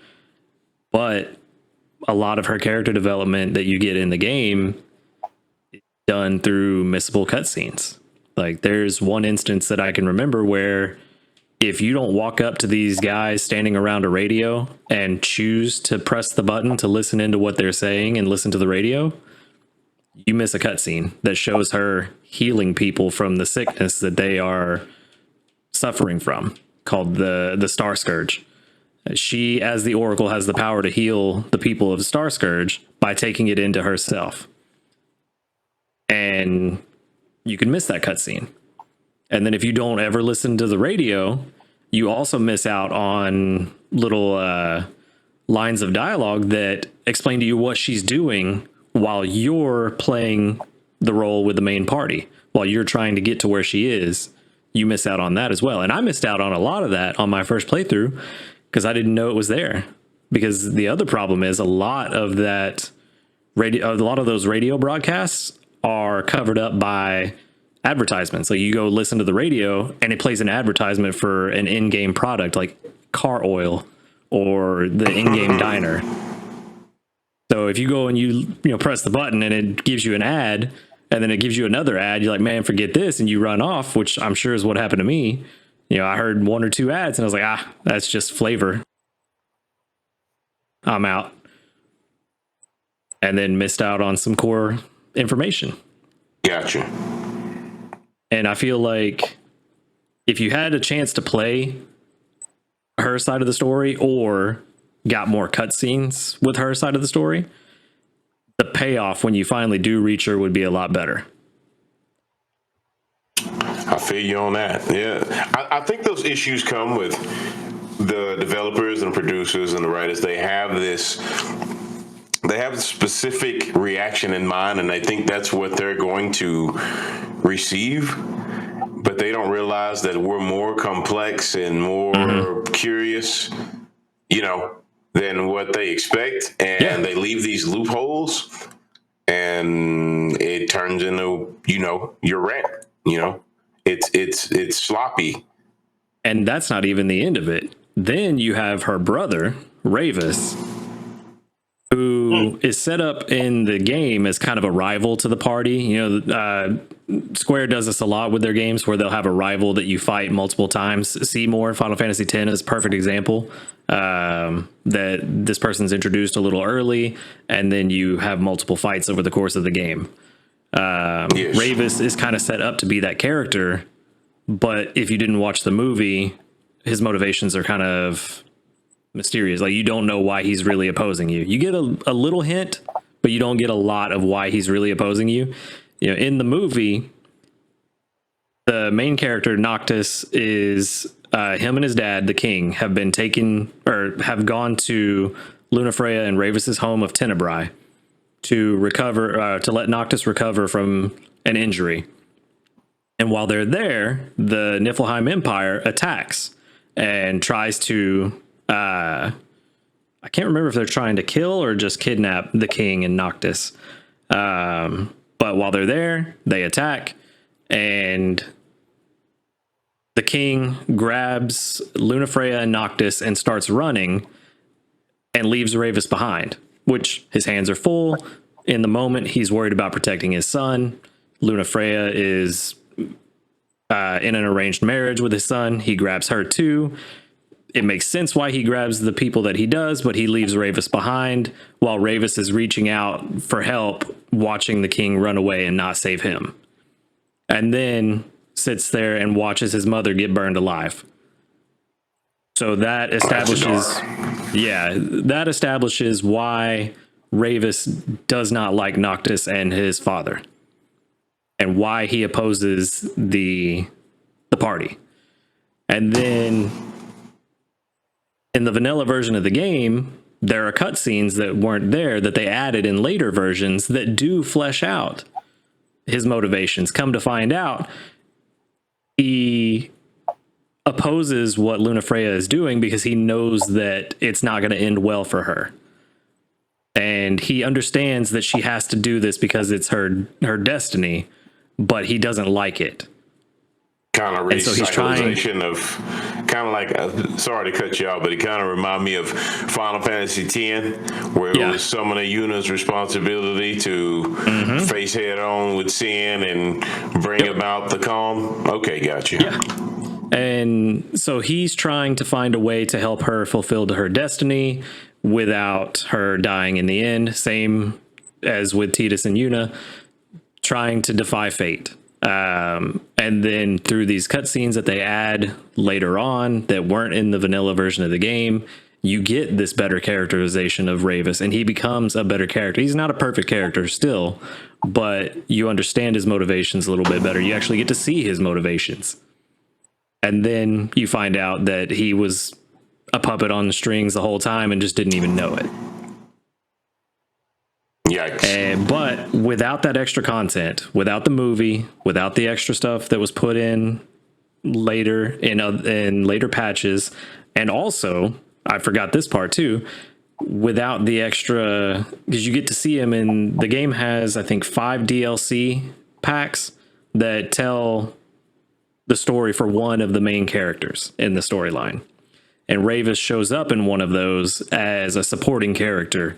but a lot of her character development that you get in the game is done through missable cutscenes. Like there's one instance that I can remember where if you don't walk up to these guys standing around a radio and choose to press the button to listen into what they're saying and listen to the radio, you miss a cutscene that shows her healing people from the sickness that they are suffering from, called the Star Scourge. She, as the Oracle, has the power to heal the people of Star Scourge by taking it into herself. And you can miss that cutscene. And then if you don't ever listen to the radio, you also miss out on little lines of dialogue that explain to you what she's doing while you're playing the role with the main party. While you're trying to get to where she is, you miss out on that as well. And I missed out on a lot of that on my first playthrough because I didn't know it was there. Because the other problem is a lot of those radio broadcasts are covered up by advertisements. Like you go listen to the radio and it plays an advertisement for an in-game product like car oil or the in-game diner. So if you go and you press the button and it gives you an ad and then it gives you another ad, you're like, man, forget this, and you run off, which I'm sure is what happened to me. I heard one or two ads and I was like, that's just flavor. I'm out. And then missed out on some core information. Gotcha. And I feel like if you had a chance to play her side of the story or got more cutscenes with her side of the story, the payoff when you finally do reach her would be a lot better. I feel you on that. Yeah. I think those issues come with the developers and producers and the writers. They have a specific reaction in mind, and I think that's what they're going to receive. But they don't realize that we're more complex and more curious, than what they expect. And they leave these loopholes, and it turns into, your rant. It's sloppy. And that's not even the end of it. Then you have her brother, Ravis, who is set up in the game as kind of a rival to the party. Square does this a lot with their games where they'll have a rival that you fight multiple times. Seymour in Final Fantasy X is a perfect example. That this person's introduced a little early, and then you have multiple fights over the course of the game. Yes. Ravis is kind of set up to be that character, but if you didn't watch the movie, his motivations are kind of mysterious. Like you don't know why he's really opposing you. You get a little hint, but you don't get a lot of why he's really opposing you. In the movie, the main character Noctis is him and his dad, the king, have been taken or have gone to Lunafreya and Ravis's home of Tenebrae to recover, to let Noctis recover from an injury. And while they're there, the Niflheim Empire attacks and tries to, I can't remember if they're trying to kill or just kidnap the king and Noctis. But while they're there, they attack, and the king grabs Lunafreya and Noctis and starts running and leaves Ravus behind, which his hands are full. In the moment, he's worried about protecting his son. Lunafreya is in an arranged marriage with his son. He grabs her too. It makes sense why he grabs the people that he does, but he leaves Ravus behind while Ravus is reaching out for help, watching the king run away and not save him. And then sits there and watches his mother get burned alive. So that establishes, that establishes why Ravus does not like Noctis and his father, and why he opposes the party. And then in the vanilla version of the game, there are cutscenes that weren't there that they added in later versions that do flesh out his motivations. Come to find out, he opposes what Lunafreya is doing because he knows that it's not going to end well for her. And he understands that she has to do this because it's her destiny, but he doesn't like it. Kind of so he's recyclization of, kind of like, sorry to cut you out, but it kind of reminded me of Final Fantasy X, where it was some of the Yuna's responsibility to face head on with sin and bring about the calm. Okay, gotcha. Yeah. And so he's trying to find a way to help her fulfill her destiny without her dying in the end. Same as with Tidus and Yuna, trying to defy fate. And then through these cutscenes that they add later on that weren't in the vanilla version of the game, you get this better characterization of Ravus, and he becomes a better character. He's not a perfect character still, but you understand his motivations a little bit better. You actually get to see his motivations. And then you find out that he was a puppet on the strings the whole time and just didn't even know it. Yikes. But without that extra content, without the movie, without the extra stuff that was put in later in later patches, and also, I forgot this part too, without the extra, because you get to see him in, the game has, I think, 5 DLC packs that tell the story for one of the main characters in the storyline. And Ravus shows up in one of those as a supporting character.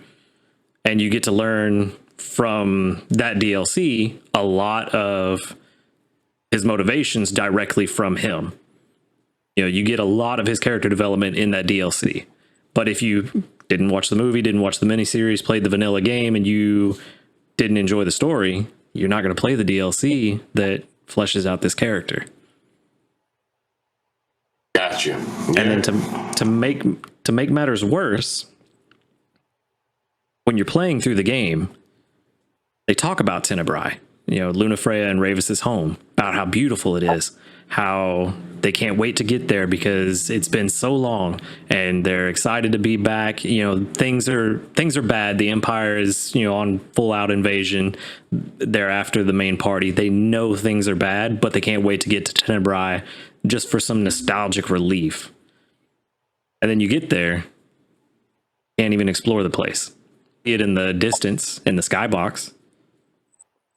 And you get to learn from that DLC a lot of his motivations directly from him. You know, you get a lot of his character development in that DLC. But if you didn't watch the movie, didn't watch the miniseries, played the vanilla game, and you didn't enjoy the story, you're not going to play the DLC that fleshes out this character. Gotcha. Yeah. And then to make matters worse, when you're playing through the game, they talk about Tenebrae, you know, Lunafreya and Ravus's home, about how beautiful it is, how they can't wait to get there because it's been so long and they're excited to be back. You know, things are bad. The Empire is, you know, on full out invasion. They're after the main party. They know things are bad, but they can't wait to get to Tenebrae just for some nostalgic relief. And then you get there, can't even explore the place. It in the distance in the skybox,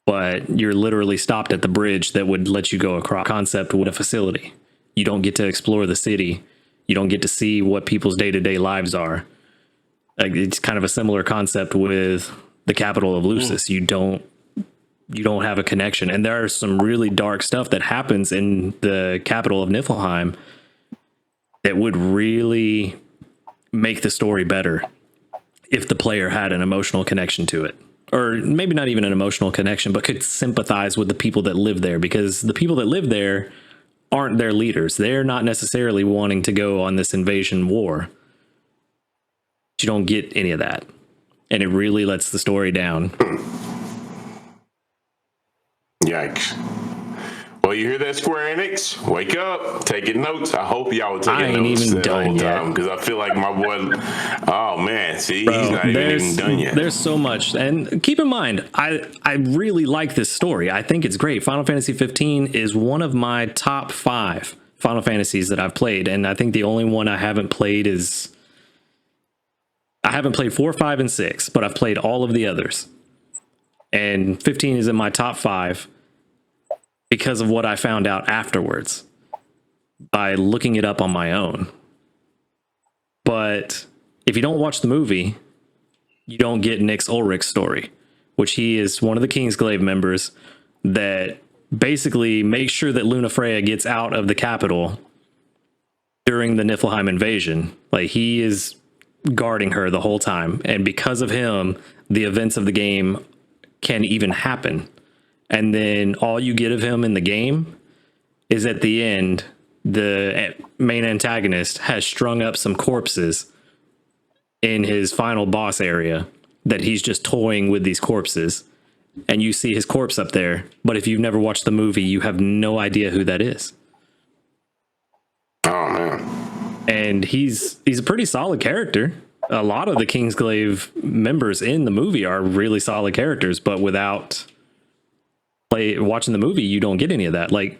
but you're literally stopped at the bridge that would let you go across concept with a facility. You don't get to explore the city. You don't get to see what people's day-to-day lives are. Like, it's kind of a similar concept with the capital of Lucis. You don't have a connection. And there are some really dark stuff that happens in the capital of Niflheim that would really make the story better if the player had an emotional connection to it. Or maybe not even an emotional connection, but could sympathize with the people that live there, because the people that live there aren't their leaders. They're not necessarily wanting to go on this invasion war. But you don't get any of that. And it really lets the story down. Yikes. Well, you hear that, Square Enix? Wake up, taking notes. I hope y'all were taking notes even that done whole yet. time, because I feel like my boy. Oh man, see, Bro, he's not even done yet. There's so much, and keep in mind, I really like this story. I think it's great. Final Fantasy 15 is one of my top 5 Final Fantasies that I've played, and I think the only one I haven't played is, I haven't played 4, 5, and 6, but I've played all of the others. And 15 is in my top 5 because of what I found out afterwards. by looking it up on my own. But if you don't watch the movie, you don't get Nick's Ulrich's story, which he is one of the Kingsglaive members that basically makes sure that Luna Freya gets out of the capital during the Niflheim invasion. Like, he is guarding her the whole time. And because of him, the events of the game can even happen. And then all you get of him in the game is at the end, the main antagonist has strung up some corpses in his final boss area that he's just toying with these corpses. And you see his corpse up there. But if you've never watched the movie, you have no idea who that is. Oh, man. And he's a pretty solid character. A lot of the Kingsglaive members in the movie are really solid characters, but without watching the movie, you don't get any of that. Like,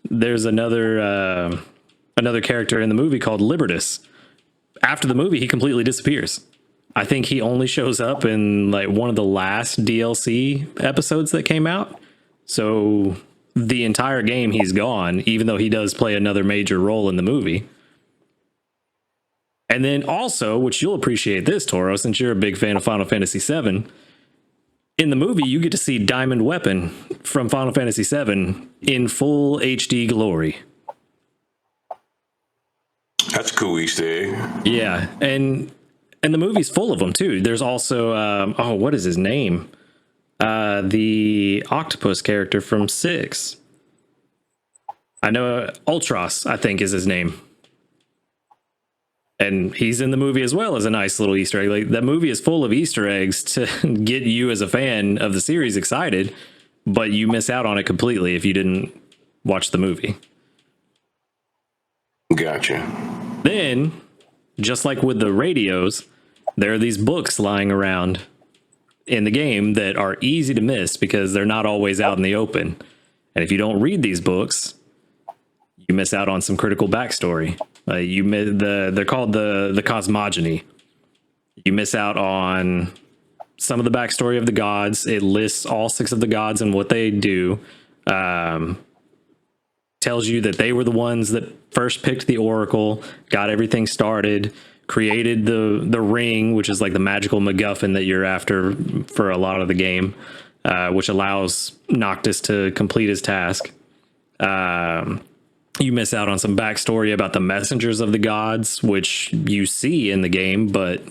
there's another character in the movie called Libertus. After the movie, he completely disappears. I think he only shows up in like one of the last DLC episodes that came out. So the entire game he's gone, even though he does play another major role in the movie. And then also, which you'll appreciate this, Toro, since you're a big fan of Final Fantasy VII, in the movie, you get to see Diamond Weapon from Final Fantasy VII in full HD glory. That's a cool Easter egg. Yeah, and the movie's full of them, too. There's also, what is his name? The octopus character from 6. I know, Ultros, I think, is his name. And he's in the movie as well as a nice little Easter egg. Like, that movie is full of Easter eggs to get you as a fan of the series excited, but you miss out on it completely if you didn't watch the movie. Gotcha. Then, just like with the radios, there are these books lying around in the game that are easy to miss because they're not always out in the open. And if you don't read these books, you miss out on some critical backstory. They're called the cosmogony. You miss out on some of the backstory of the gods. It lists all 6 of the gods and what they do. Tells you that they were the ones that first picked the oracle, got everything started, created the ring, which is like the magical MacGuffin that you're after for a lot of the game, which allows Noctis to complete his task. You miss out on some backstory about the messengers of the gods, which you see in the game, but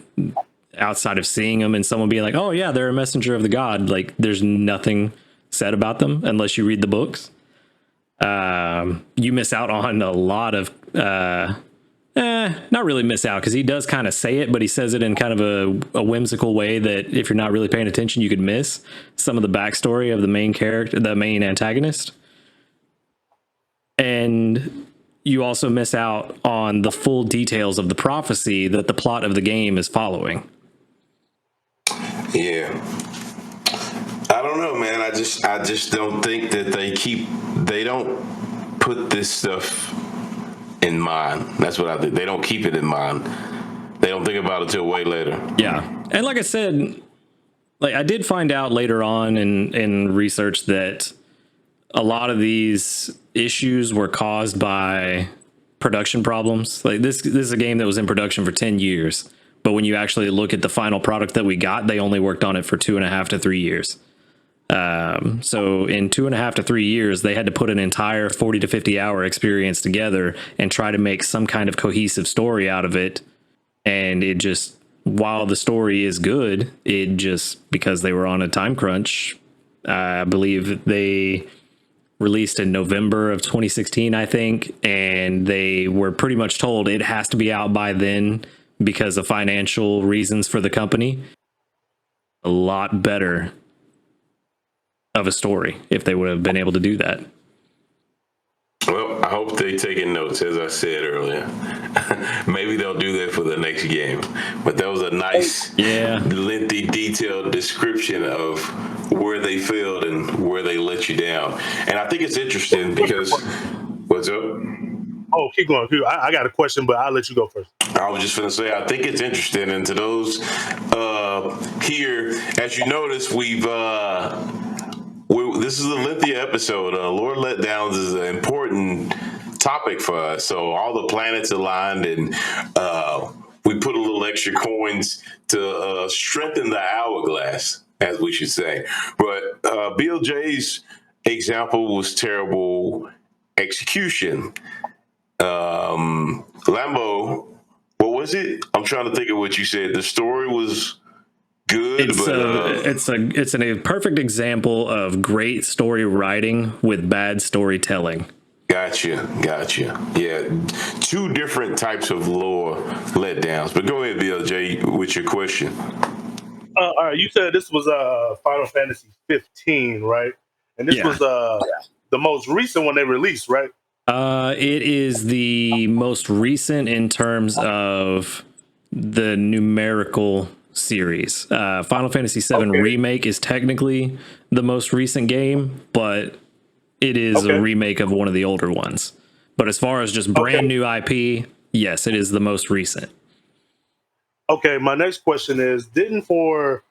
outside of seeing them and someone being like, oh yeah, they're a messenger of the god, like, there's nothing said about them unless you read the books. You miss out on a lot of, not really miss out, because he does kind of say it, but he says it in kind of a whimsical way that if you're not really paying attention, you could miss some of the backstory of the main character, the main antagonist. And you also miss out on the full details of the prophecy that the plot of the game is following. Yeah. I don't know, man. I just don't think that they don't put this stuff in mind. That's what I think. They don't keep it in mind. They don't think about it till way later. Yeah. And like I said, like, I did find out later on in research that a lot of these issues were caused by production problems. Like, this is a game that was in production for 10 years. But when you actually look at the final product that we got, they only worked on it for 2.5 to 3 years. So in 2.5 to 3 years, they had to put an entire 40 to 50 hour experience together and try to make some kind of cohesive story out of it. And it just, while the story is good, it just, because they were on a time crunch, I believe they released in November of 2016, I think, and they were pretty much told it has to be out by then because of financial reasons for the company. A lot better of a story if they would have been able to do that. Well, I hope they taking notes, as I said earlier. Maybe they'll do that for the next game. But that was a nice, lengthy, detailed description of where they failed and where they let you down. And I think it's interesting because, what's up? Oh, keep going. I got a question, but I'll let you go first. I was just going to say, I think it's interesting. And to those here, as you notice, this is a lengthy episode. Lore Letdowns is an important topic for us. So all the planets aligned, and we put a little extra coins to strengthen the hourglass, as we should say. But Bill J's example was terrible execution. Lambo, what was it? I'm trying to think of what you said. The story was good, It's a perfect example of great story writing with bad storytelling. Gotcha. Yeah, two different types of lore letdowns. But go ahead, Bill J, with your question. All right, you said this was Final Fantasy 15, right? And this was the most recent one they released, right? It is the most recent in terms of the numerical series. Final Fantasy VII Remake is technically the most recent game, but it is a remake of one of the older ones. But as far as just brand new IP, yes, it is the most recent. Okay, my next question is, didn't for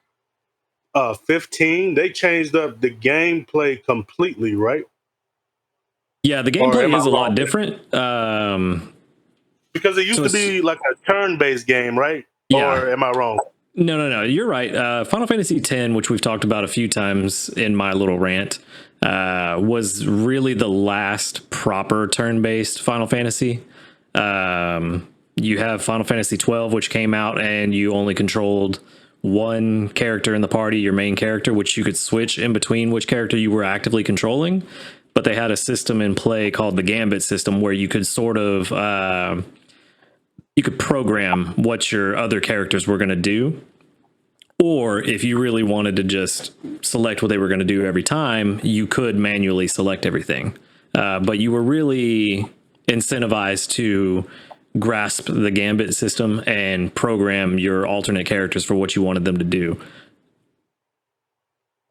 15, they changed up the gameplay completely, right? Yeah, the gameplay is a lot different. Because it used to be like a turn-based game, right? Yeah. Or am I wrong? No. You're right. Final Fantasy X, which we've talked about a few times in my little rant, was really the last proper turn-based Final Fantasy. You have Final Fantasy 12, which came out and you only controlled one character in the party, your main character, which you could switch in between which character you were actively controlling. But they had a system in play called the Gambit system where you could sort of you could program what your other characters were going to do. Or if you really wanted to just select what they were going to do every time, you could manually select everything. But you were really incentivized to grasp the Gambit system and program your alternate characters for what you wanted them to do.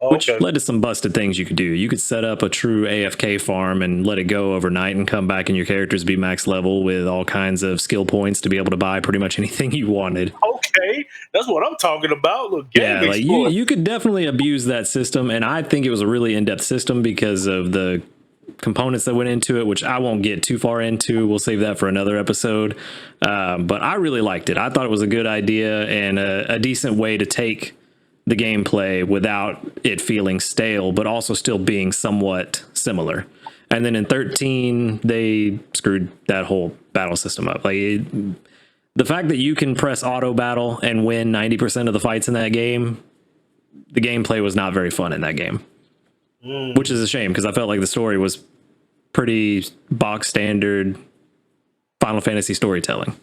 Which led to some busted things you could do. You could set up a true AFK farm and let it go overnight and come back and your characters be max level with all kinds of skill points to be able to buy pretty much anything you wanted. Okay, that's what I'm talking about. Look, like you could definitely abuse that system, and I think it was a really in-depth system because of the components that went into it, which I won't get too far into. We'll save that for another episode. But I really liked it. I thought it was a good idea and a decent way to take the gameplay without it feeling stale, but also still being somewhat similar. And then in 13, they screwed that whole battle system up. The fact that you can press auto battle and win 90% of the fights in that game, the gameplay was not very fun in that game, which is a shame because I felt like the story was pretty box standard Final Fantasy storytelling.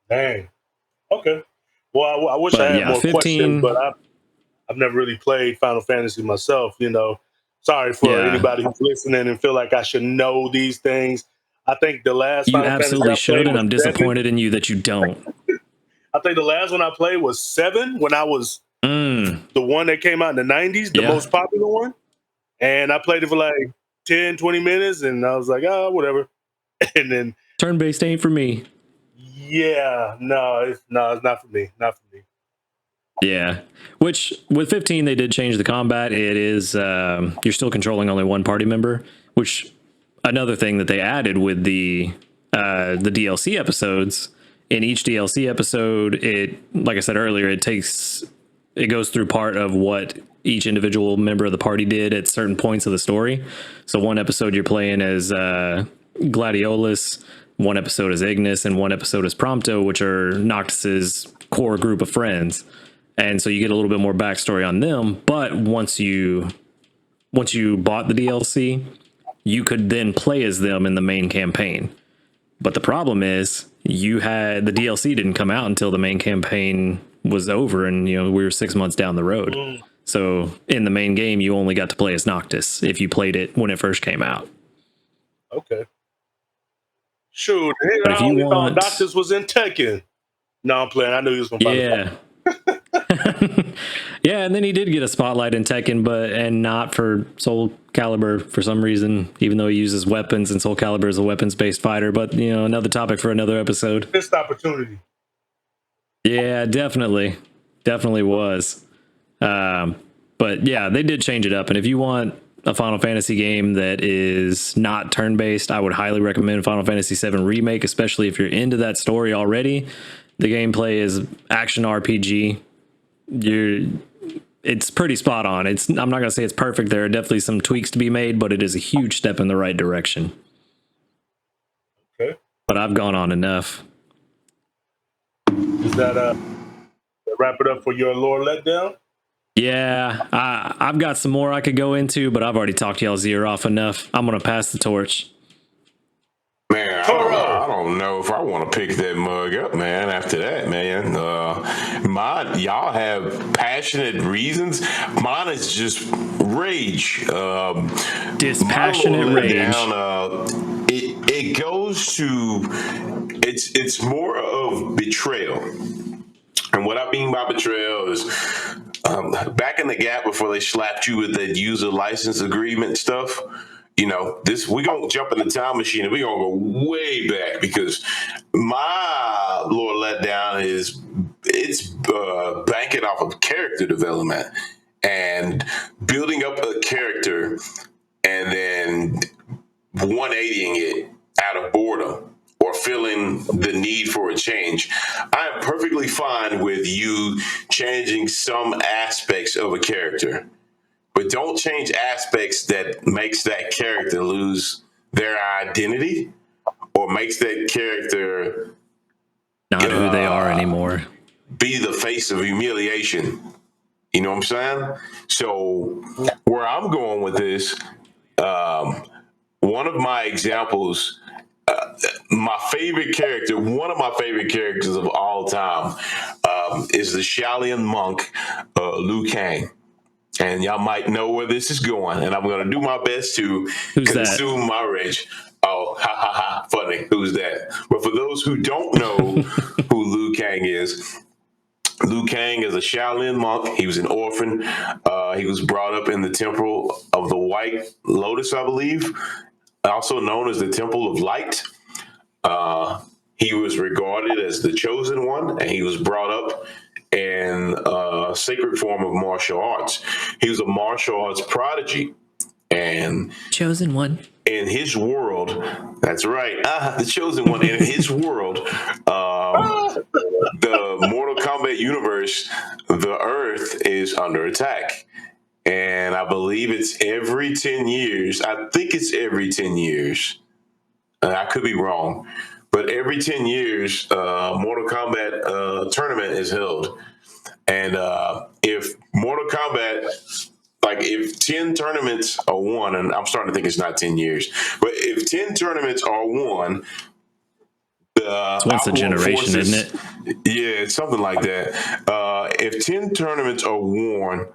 Dang. Okay. Well, I wish I had more 15, questions, but I've never really played Final Fantasy myself, you know. Sorry for anybody who's listening and feel like I should know these things. I think the last you Final absolutely Fantasy should, and I'm disappointed in you that you don't. I think the last one I played was 7 when I was the one that came out in the 90s, the most popular one. And I played it for like 10, 20 minutes, and I was like, oh, whatever. And then turn-based ain't for me. Yeah, no, it's not for me. Not for me. Yeah, which with 15 they did change the combat. It is you're still controlling only one party member, which another thing that they added with the DLC episodes. In each DLC episode, it, like I said earlier, it goes through part of what each individual member of the party did at certain points of the story. So one episode you're playing as Gladiolus, one episode is Ignis, and one episode is Prompto, which are Noctis's core group of friends. And so you get a little bit more backstory on them. But once you bought the DLC, you could then play as them in the main campaign. But the problem is the DLC didn't come out until the main campaign was over, and we were 6 months down the road. So in the main game, you only got to play as Noctis if you played it when it first came out. Okay. Shoot, I only thought Noctis was in Tekken. No, I'm playing. I knew he was going to find it. Yeah, and then he did get a spotlight in Tekken, and not for Soul Calibur for some reason, even though he uses weapons and Soul Calibur is a weapons-based fighter. But, another topic for another episode. Missed opportunity. Yeah, definitely. Definitely was. But yeah, they did change it up. And if you want a Final Fantasy game that is not turn-based, I would highly recommend Final Fantasy VII Remake, especially if you're into that story already. The gameplay is action RPG. It's pretty spot on. I'm not going to say it's perfect. There are definitely some tweaks to be made, but it is a huge step in the right direction. Okay. But I've gone on enough. Is that wrap it up for your lore letdown? Yeah, I've got some more I could go into, but I've already talked y'all's ear off enough. I'm going to pass the torch. Man, I don't know if I want to pick that mug up, man. After that, man, y'all have passionate reasons. Mine is just rage. Dispassionate rage. It goes to it's more of betrayal. And what I mean by betrayal is back in the gap before they slapped you with that user license agreement stuff. You know, we're going to jump in the time machine and we're going to go way back, because my lore letdown is banking off of character development and building up a character and then 180ing it out of boredom or feeling the need for a change. I am perfectly fine with you changing some aspects of a character, but don't change aspects that makes that character lose their identity or makes that character not who they are anymore. Be the face of humiliation. You know what I'm saying? So where I'm going with this, one of my examples, my favorite character, one of my favorite characters of all time, is the Shaolin monk, Liu Kang. And y'all might know where this is going, and I'm going to do my best to consume my rage. Oh, ha ha ha, funny. Who's that? But for those who don't know who Liu Kang is a Shaolin monk. He was an orphan. He was brought up in the Temple of the White Lotus, I believe, also known as the Temple of Light. He was regarded as the chosen one, and he was brought up in a sacred form of martial arts. He was a martial arts prodigy, and chosen one in his world. That's right, the chosen one. In his world, the Mortal Kombat universe, the Earth is under attack, and I believe it's every 10 years. I think it's every 10 years. I could be wrong. But every 10 years, Mortal Kombat tournament is held. And if Mortal Kombat, like if 10 tournaments are won, and I'm starting to think it's not 10 years, but if 10 tournaments are won, it's once a generation, forces, isn't it? Yeah, it's something like that. If 10 tournaments are won,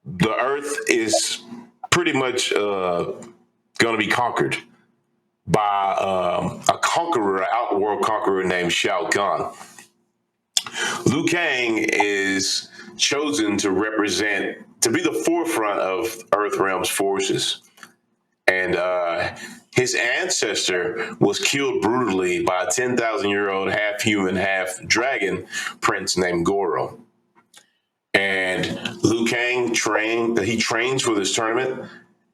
the Earth is pretty much going to be conquered by a conqueror, an outworld conqueror named Shao Kahn. Liu Kang is chosen to be the forefront of Earthrealm's forces. And his ancestor was killed brutally by a 10,000-year-old half-human, half-dragon prince named Goro. And Liu Kang trains for this tournament,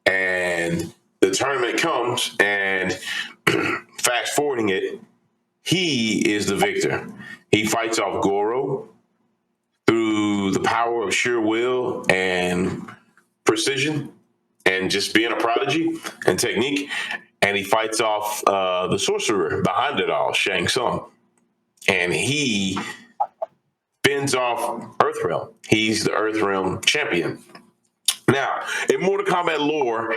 and the tournament comes, and fast forwarding it, he is the victor. He fights off Goro through the power of sheer will and precision and just being a prodigy and technique. And he fights off the sorcerer behind it all, Shang Tsung. And he fends off Earthrealm. He's the Earthrealm champion. Now, in Mortal Kombat lore,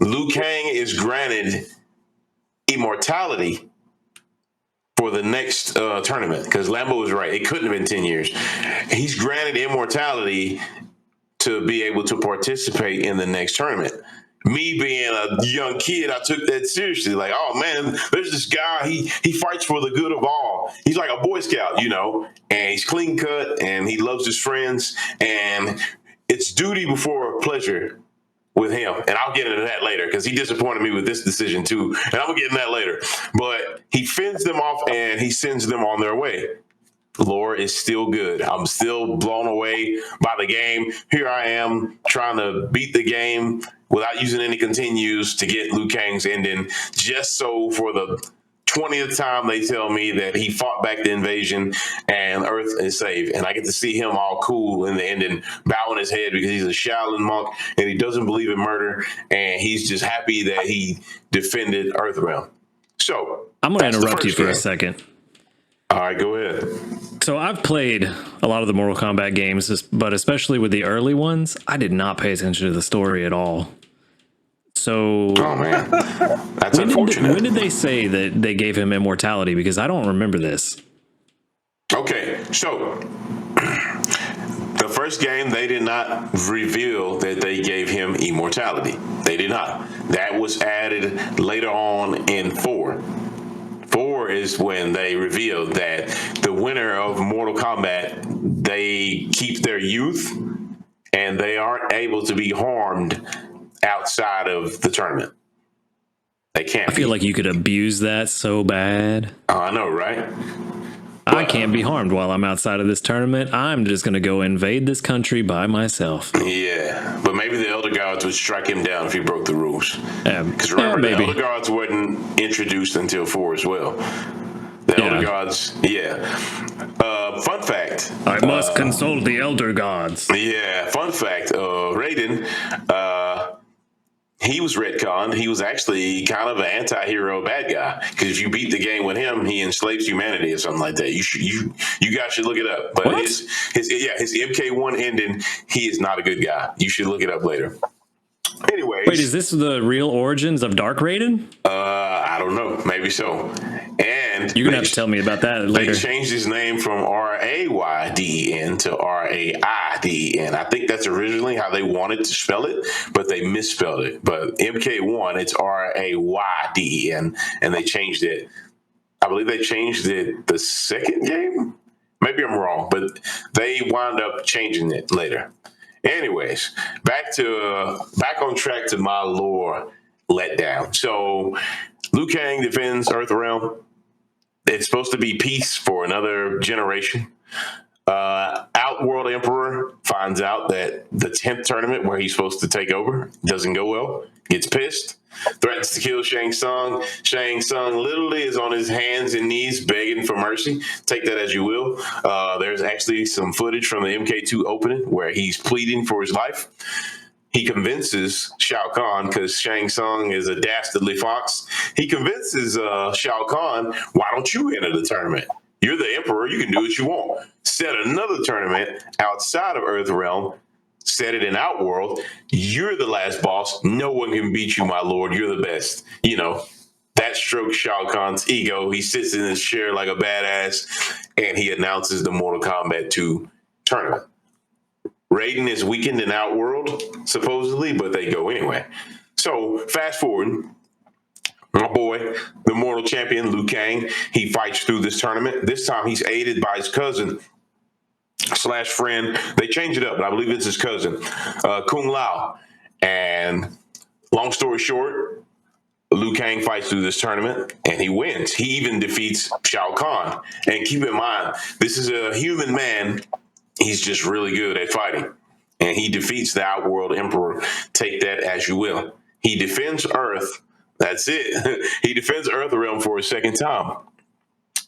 Liu Kang is granted immortality for the next tournament, because Lambo was right. It couldn't have been 10 years. He's granted immortality to be able to participate in the next tournament. Me being a young kid, I took that seriously. Like, oh man, there's this guy, he fights for the good of all. He's like a Boy Scout, and he's clean cut and he loves his friends, and it's duty before pleasure with him. And I'll get into that later, because he disappointed me with this decision too. And I'm gonna get into that later. But he fends them off and he sends them on their way. Lore is still good. I'm still blown away by the game. Here I am trying to beat the game without using any continues to get Liu Kang's ending, just so for the 20th time they tell me that he fought back the invasion and Earth is saved. And I get to see him all cool in the ending, bowing his head because he's a Shaolin monk and he doesn't believe in murder. And he's just happy that he defended Earthrealm. So I'm going to interrupt you for a second. All right, go ahead. So I've played a lot of the Mortal Kombat games, but especially with the early ones, I did not pay attention to the story at all. So, oh man, that's unfortunate. When did they say that they gave him immortality? Because I don't remember this. Okay, so the first game, they did not reveal that they gave him immortality. They did not. That was added later on in 4. 4 is when they revealed that the winner of Mortal Kombat, they keep their youth and they aren't able to be harmed outside of the tournament. They can't. I feel like you could abuse that so bad. Oh, I know, right? I can't be harmed while I'm outside of this tournament. I'm just going to go invade this country by myself. Yeah, but maybe the Elder Gods would strike him down if he broke the rules. Because remember, the Elder Gods weren't introduced until 4 as well. The Elder Gods, fun fact. I must consult the Elder Gods. Yeah, fun fact. Raiden, he was retconned. He was actually kind of an anti-hero bad guy. Because if you beat the game with him, he enslaves humanity or something like that. You guys should look it up. But his MK1 ending, he is not a good guy. You should look it up later. Anyways. Wait, is this the real origins of Dark Raiden? I don't know. Maybe so. And you're gonna have to tell me about that later. They changed his name from Rayden to Raiden. I think that's originally how they wanted to spell it, but they misspelled it. But MK1, it's Rayden, and they changed it. I believe they changed it the second game. Maybe I'm wrong, but they wound up changing it later. Anyways, back on track to my lore letdown. So Liu Kang defends Earthrealm. It's supposed to be peace for another generation. Outworld Emperor finds out that the 10th tournament where he's supposed to take over doesn't go well, gets pissed, threatens to kill Shang Tsung. Shang Tsung literally is on his hands and knees begging for mercy. Take that as you will. There's actually some footage from the MK2 opening where he's pleading for his life. He convinces Shao Kahn, because Shang Tsung is a dastardly fox, he convinces Shao Kahn, why don't you enter the tournament? You're the emperor. You can do what you want. Set another tournament outside of Earthrealm. Set it in Outworld. You're the last boss. No one can beat you, my lord. You're the best. You know, that strokes Shao Kahn's ego. He sits in his chair like a badass, and he announces the Mortal Kombat 2 tournament. Raiden is weakened in Outworld, supposedly, but they go anyway. So, fast forward. My boy, the mortal champion, Liu Kang, he fights through this tournament. This time he's aided by his cousin / friend. They change it up, but I believe it's his cousin, Kung Lao. And long story short, Liu Kang fights through this tournament and he wins. He even defeats Shao Kahn. And keep in mind, this is a human man. He's just really good at fighting. And he defeats the Outworld Emperor. Take that as you will. He defends Earth. That's it. He defends Earthrealm for a second time.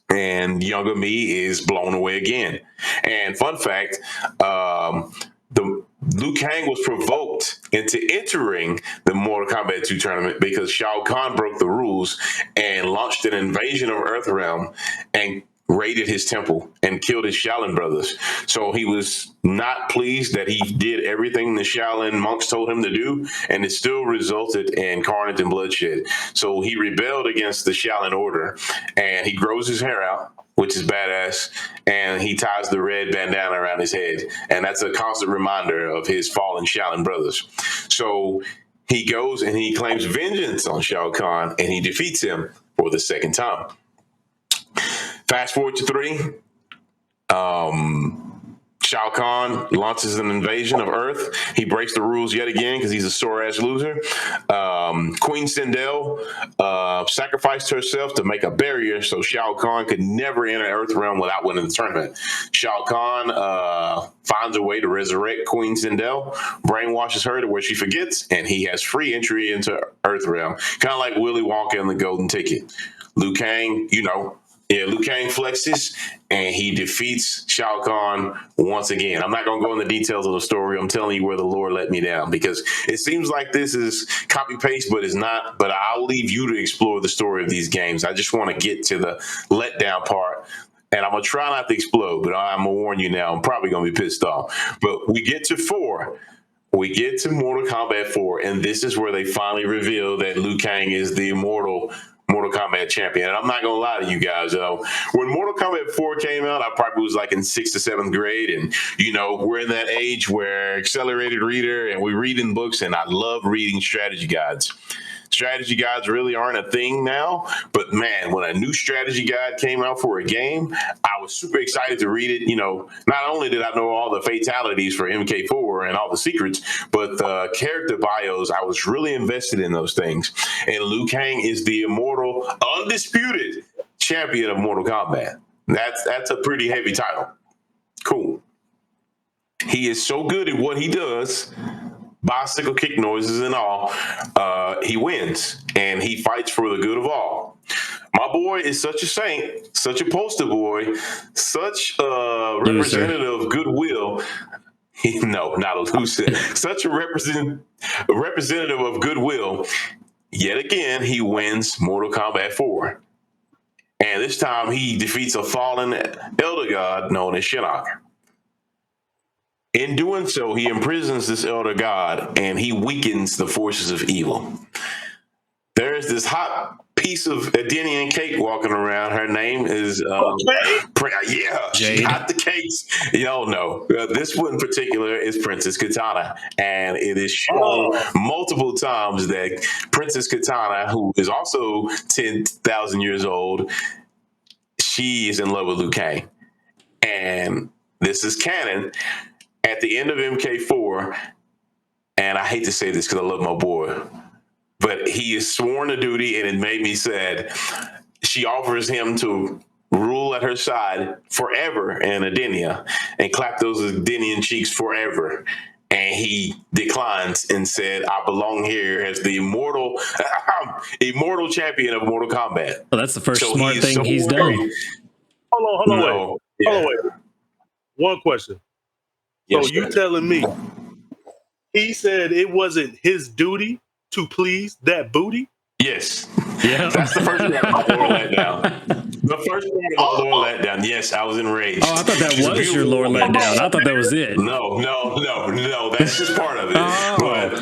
And younger me is blown away again. And fun fact, the Liu Kang was provoked into entering the Mortal Kombat 2 tournament because Shao Kahn broke the rules and launched an invasion of Earthrealm and raided his temple and killed his Shaolin brothers. So he was not pleased that he did everything the Shaolin monks told him to do, and it still resulted in carnage and bloodshed. So he rebelled against the Shaolin order, and he grows his hair out, which is badass, and he ties the red bandana around his head. And that's a constant reminder of his fallen Shaolin brothers. So he goes and he claims vengeance on Shao Kahn, and he defeats him for the second time. Fast forward to 3. Shao Shao Kahn launches an invasion of Earth. He breaks the rules yet again because he's a sore-ass loser. Queen Sindel sacrificed herself to make a barrier so Shao Kahn could never enter Earth Realm without winning the tournament. Shao Kahn finds a way to resurrect Queen Sindel, brainwashes her to where she forgets, and he has free entry into Earth Realm. Kind of like Willy Wonka and the Golden Ticket. Liu Kang, Liu Kang flexes and he defeats Shao Kahn once again. I'm not going to go into the details of the story. I'm telling you where the lore let me down because it seems like this is copy paste, but it's not. But I'll leave you to explore the story of these games. I just want to get to the letdown part. And I'm going to try not to explode, but I'm going to warn you now, I'm probably going to be pissed off. But we get to 4. We get to Mortal Kombat 4, and this is where they finally reveal that Liu Kang is the immortal Mortal Kombat champion. And I'm not going to lie to you guys, when Mortal Kombat 4 came out, I probably was like in 6th or 7th grade. And, we're in that age where accelerated reader and we read in books, and I love reading strategy guides. Strategy guides really aren't a thing now, but man, when a new strategy guide came out for a game, I was super excited to read it. Not only did I know all the fatalities for MK4 and all the secrets, but the character bios, I was really invested in those things. And Liu Kang is the immortal, undisputed champion of Mortal Kombat. That's a pretty heavy title. Cool. He is so good at what he does, bicycle kick noises and all, he wins, and he fights for the good of all. My boy is such a saint, such a poster boy, such a representative of goodwill. No, not a loser. Such a representative of goodwill. Yet again, he wins Mortal Kombat 4. And this time he defeats a fallen elder god known as Shinnok. In doing so, he imprisons this elder god and he weakens the forces of evil. There's this hot piece of Edenian cake walking around. Her name is she got the cakes. Y'all know this one in particular is Princess Katana, and it is shown multiple times that Princess Katana, who is also 10,000 years old, she is in love with Liu Kang, and this is canon. At the end of MK4, and I hate to say this because I love my boy, but he is sworn to duty, and it made me sad. She offers him to rule at her side forever in Edenia and clap those Edenian cheeks forever. And he declines and said, I belong here as the immortal champion of Mortal Kombat. Well, that's the first smart thing he's done. Hold on, wait. One question. Yes, so you telling me he said it wasn't his duty to please that booty? Yes. Yeah. That's the first part of my lore letdown. The first part of my lore letdown. Yes, I was enraged. Oh, I thought that was your lore letdown. I thought that was it. No. That's just part of it. But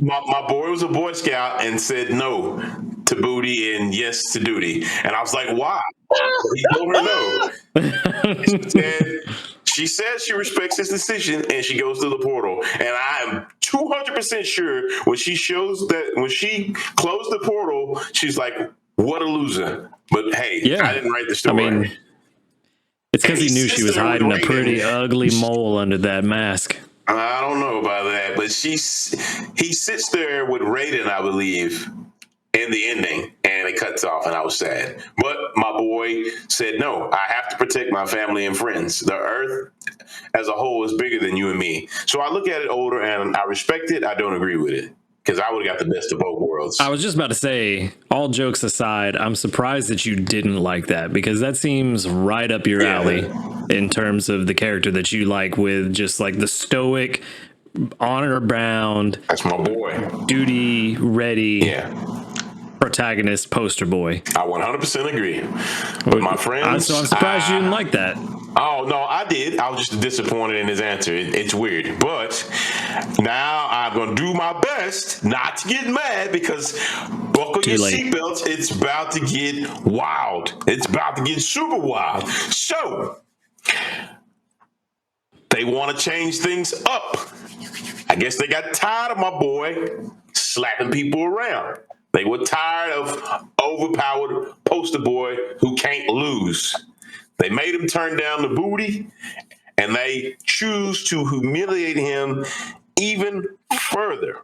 my boy was a Boy Scout and said no to booty and yes to duty. And I was like, why? He told her no. She says she respects his decision and she goes to the portal. And I am 200% sure when she closed the portal, she's like, what a loser. But hey, I didn't write the story. I mean, it's because he knew she was hiding a pretty ugly mole under that mask. I don't know about that, but he sits there with Raiden, I believe, in the ending, and it cuts off, and I was sad. But my boy said, no, I have to protect my family and friends. The earth as a whole is bigger than you and me. So I look at it older, and I respect it. I don't agree with it, because I would have got the best of both worlds. I was just about to say, all jokes aside, I'm surprised that you didn't like that, because that seems right up your alley in terms of the character that you like, with just like the stoic, honor-bound, that's my boy, duty ready protagonist poster boy. I 100% agree. But my friends, so I'm surprised you didn't like that. Oh, no, I did. I was just disappointed in his answer. It's weird. But now I'm going to do my best not to get mad, because buckle your seatbelts. It's about to get wild. It's about to get super wild. So they want to change things up. I guess they got tired of my boy slapping people around. They were tired of overpowered poster boy who can't lose. They made him turn down the booty, and they choose to humiliate him even further.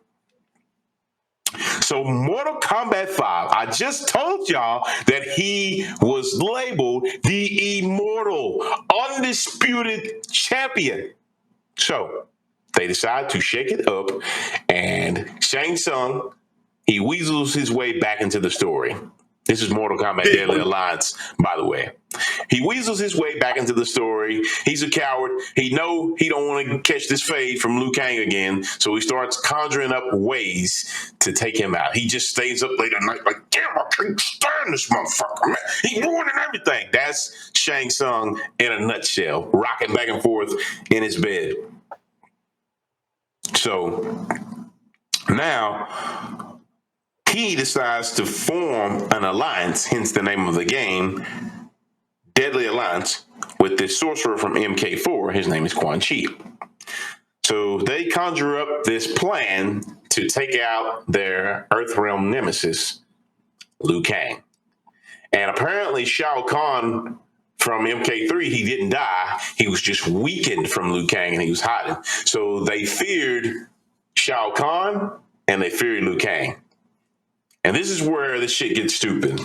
So Mortal Kombat 5, I just told y'all that he was labeled the immortal, undisputed champion. So they decide to shake it up, and Shang Tsung, he weasels his way back into the story. This is Mortal Kombat Deadly Alliance, by the way. He weasels his way back into the story. He's a coward. He know he don't want to catch this fade from Liu Kang again, so he starts conjuring up ways to take him out. He just stays up late at night like, damn, I can't stand this motherfucker, man. He's ruining everything. That's Shang Tsung in a nutshell, rocking back and forth in his bed. So now he decides to form an alliance, hence the name of the game, Deadly Alliance, with this sorcerer from MK4. His name is Quan Chi. So they conjure up this plan to take out their Earthrealm nemesis, Liu Kang. And apparently Shao Kahn from MK3, he didn't die. He was just weakened from Liu Kang, and he was hiding. So they feared Shao Kahn, and they feared Liu Kang. And this is where this shit gets stupid.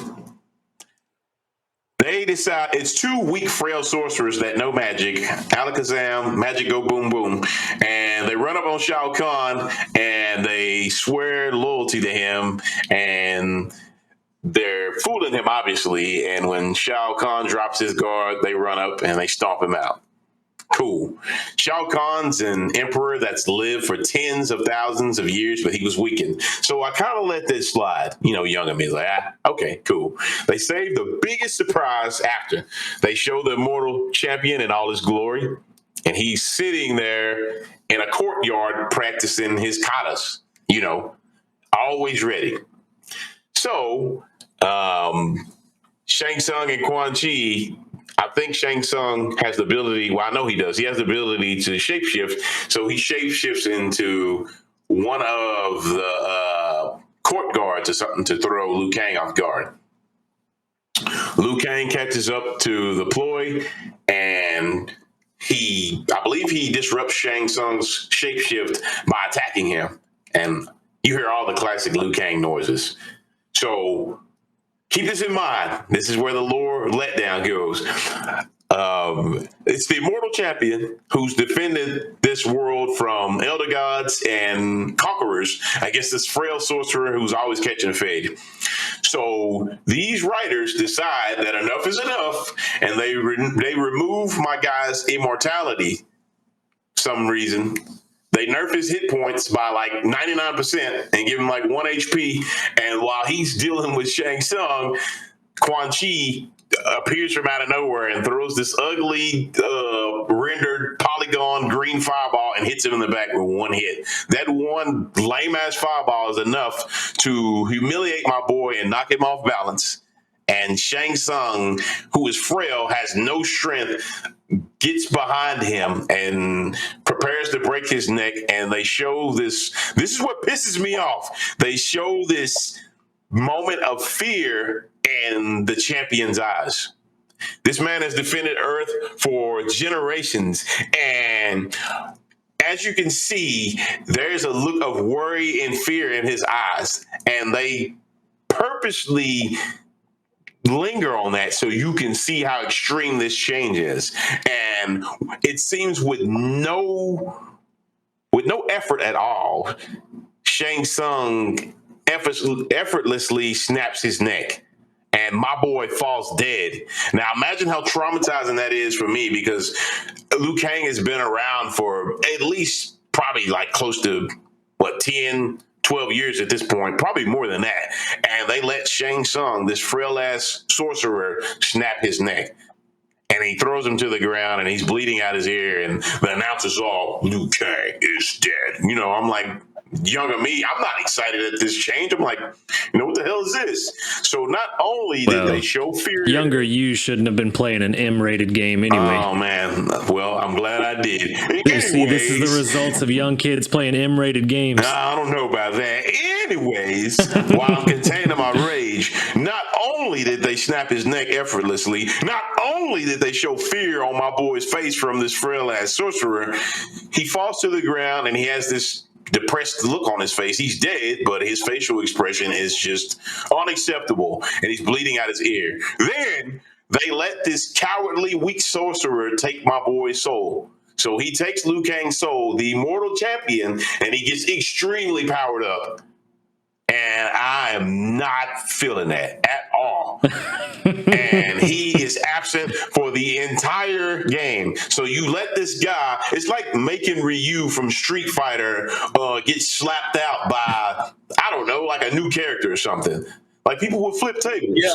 They decide it's two weak, frail sorcerers that know magic, Alakazam, magic go boom boom, and they run up on Shao Kahn and they swear loyalty to him, and they're fooling him, obviously. And when Shao Kahn drops his guard, they run up and they stomp him out. Cool. Shao Kahn's an emperor that's lived for tens of thousands of years, but he was weakened. So I kind of let this slide. You know, young of me is like, okay, cool. They save the biggest surprise after. They show the immortal champion in all his glory, and he's sitting there in a courtyard practicing his katas, you know, always ready. So Shang Tsung and Quan Chi, I think Shang Tsung has the ability, well, I know he does. He has the ability to shapeshift. So he shapeshifts into one of the court guards or something to throw Liu Kang off guard. Liu Kang catches up to the ploy, and I believe he disrupts Shang Tsung's shapeshift by attacking him. And you hear all the classic Liu Kang noises. So keep this in mind. This is where the lore letdown goes. It's the immortal champion who's defended this world from elder gods and conquerors against this frail sorcerer who's always catching a fade. So these writers decide that enough is enough, and they remove my guy's immortality for some reason. They nerf his hit points by like 99% and give him like 1 HP. And while he's dealing with Shang Tsung, Quan Chi appears from out of nowhere and throws this ugly rendered polygon green fireball and hits him in the back with 1 hit. That one lame-ass fireball is enough to humiliate my boy and knock him off balance. And Shang Tsung, who is frail, has no strength, gets behind him and prepares to break his neck. And they show this is what pisses me off. They show this moment of fear in the champion's eyes. This man has defended Earth for generations, and as you can see, there's a look of worry and fear in his eyes, and they purposely linger on that so you can see how extreme this change is. And it seems with no effort at all, Shang Tsung effortlessly snaps his neck, and my boy falls dead. Now imagine how traumatizing that is for me, because Liu Kang has been around for at least probably like close to 10, 12 years at this point, probably more than that. And they let Shang Tsung, this frail ass sorcerer, snap his neck. And he throws him to the ground, and he's bleeding out his ear. And the announcer's all, Liu Kang is dead. You know, I'm like, younger me, I'm not excited at this change. I'm like, what the hell is this? So not only did they show fear. Younger you shouldn't have been playing an M-rated game anyway. Oh, man. Well, I'm glad I did. Anyways, see, this is the results of young kids playing M-rated games. I don't know about that. Anyways, while I'm containing my rage, not only only did they snap his neck effortlessly, not only did they show fear on my boy's face from this frail ass sorcerer, he falls to the ground and he has this depressed look on his face. He's dead, but his facial expression is just unacceptable, and he's bleeding out his ear. Then they let this cowardly, weak sorcerer take my boy's soul. So he takes Liu Kang's soul, the immortal champion, and he gets extremely powered up. And I am not feeling that at all. And he is absent for the entire game. So you let this guy, it's like making Ryu from Street Fighter get slapped out by, I don't know, like a new character or something. Like people would flip tables. Yeah,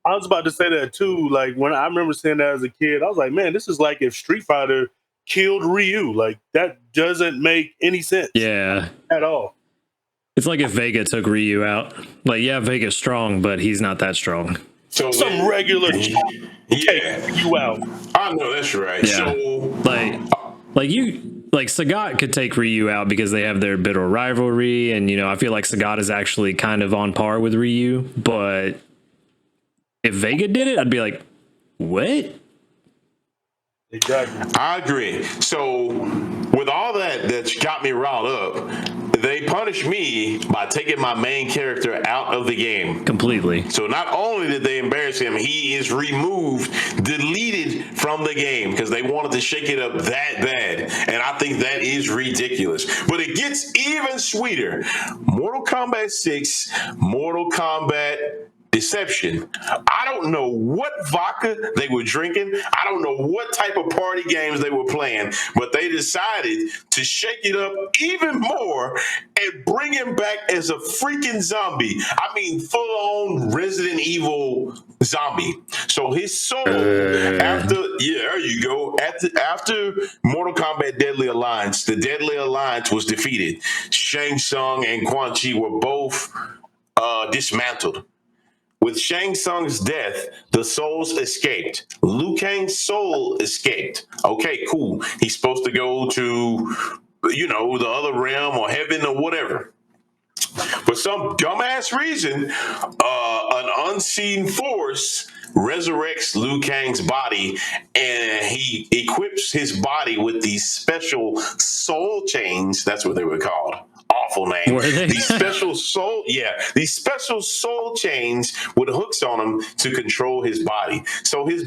I was about to say that too. Like when I remember seeing that as a kid, I was like, man, this is like if Street Fighter killed Ryu. Like that doesn't make any sense. Yeah. At all. It's like if Vega took Ryu out. Like, yeah, Vega's strong, but he's not that strong. So some regular take you out. I know that's right. Yeah. So like Sagat could take Ryu out because they have their bitter rivalry, and I feel like Sagat is actually kind of on par with Ryu, but if Vega did it, I'd be like, what? Exactly. I agree. So with all that's got me riled up, they punish me by taking my main character out of the game. Completely. So not only did they embarrass him, he is removed, deleted from the game because they wanted to shake it up that bad. And I think that is ridiculous. But it gets even sweeter. Mortal Kombat 6, Mortal Kombat Deception. I don't know what vodka they were drinking. I don't know what type of party games they were playing, but they decided to shake it up even more and bring him back as a freaking zombie. I mean, full-on Resident Evil zombie. So his soul, there you go. After Mortal Kombat Deadly Alliance, the Deadly Alliance was defeated. Shang Tsung and Quan Chi were both dismantled. With Shang Tsung's death, the souls escaped. Liu Kang's soul escaped. Okay, cool. He's supposed to go to, the other realm or heaven or whatever. For some dumbass reason, an unseen force resurrects Liu Kang's body, and he equips his body with these special soul chains. That's what they were called. Awful name. Were they? These special soul chains with hooks on them to control his body. So his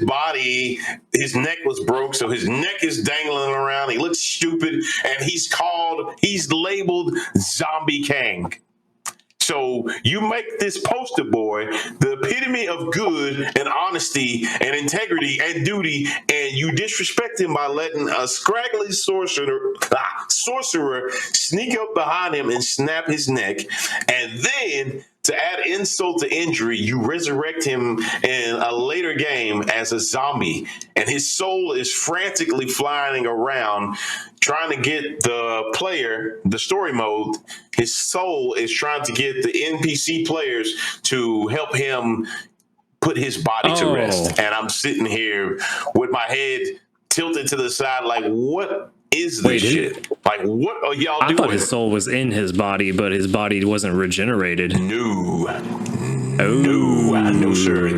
his neck was broke, so his neck is dangling around. He looks stupid, and he's labeled Zombie Kang. So you make this poster boy the epitome of good and honesty and integrity and duty, and you disrespect him by letting a scraggly sorcerer sneak up behind him and snap his neck. And then, to add insult to injury, you resurrect him in a later game as a zombie, and his soul is frantically flying around trying to get the player, the story mode. His soul is trying to get the NPC players to help him put his body to rest. And I'm sitting here with my head tilted to the side like, what is this shit? Like, what are y'all doing? I thought his soul was in his body, but his body wasn't regenerated. No, sir.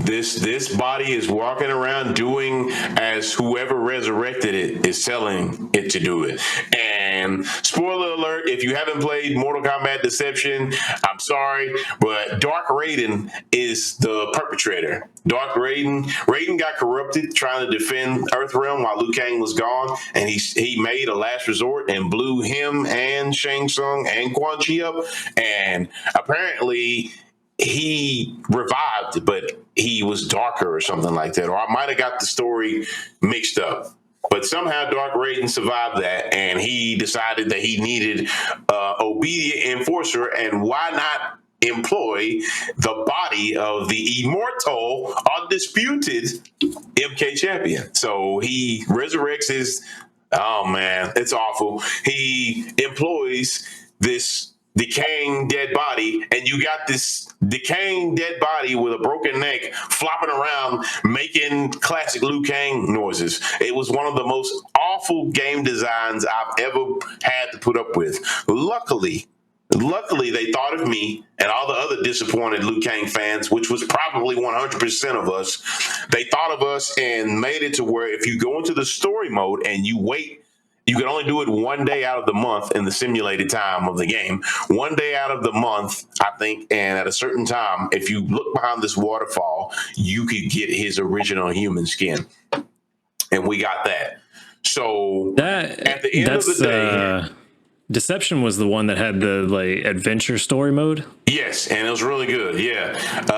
This body is walking around doing as whoever resurrected it is telling it to do it. And spoiler alert, if you haven't played Mortal Kombat Deception, I'm sorry, but Dark Raiden is the perpetrator. Dark Raiden got corrupted trying to defend Earthrealm while Liu Kang was gone, and he made a last resort and blew him and Shang Tsung and Quan Chi up, and apparently he revived, but he was darker or something like that. Or I might have got the story mixed up. But somehow Dark Raiden survived that, and he decided that he needed obedient enforcer, and why not employ the body of the immortal, undisputed MK champion? So he resurrects his, oh man, it's awful. He employs this decaying dead body, and you got this decaying dead body with a broken neck flopping around making classic Liu Kang noises. It was one of the most awful game designs I've ever had to put up with. Luckily, luckily they thought of me and all the other disappointed Liu Kang fans, which was probably 100% of us. They thought of us and made it to where if you go into the story mode and you wait, you can only do it one day out of the month in the simulated time of the game. One day out of the month, I think, and at a certain time, if you look behind this waterfall, you could get his original human skin. And we got that. So at the end of the day, Deception was the one that had the like adventure story mode. yes, and it was really good. Yeah,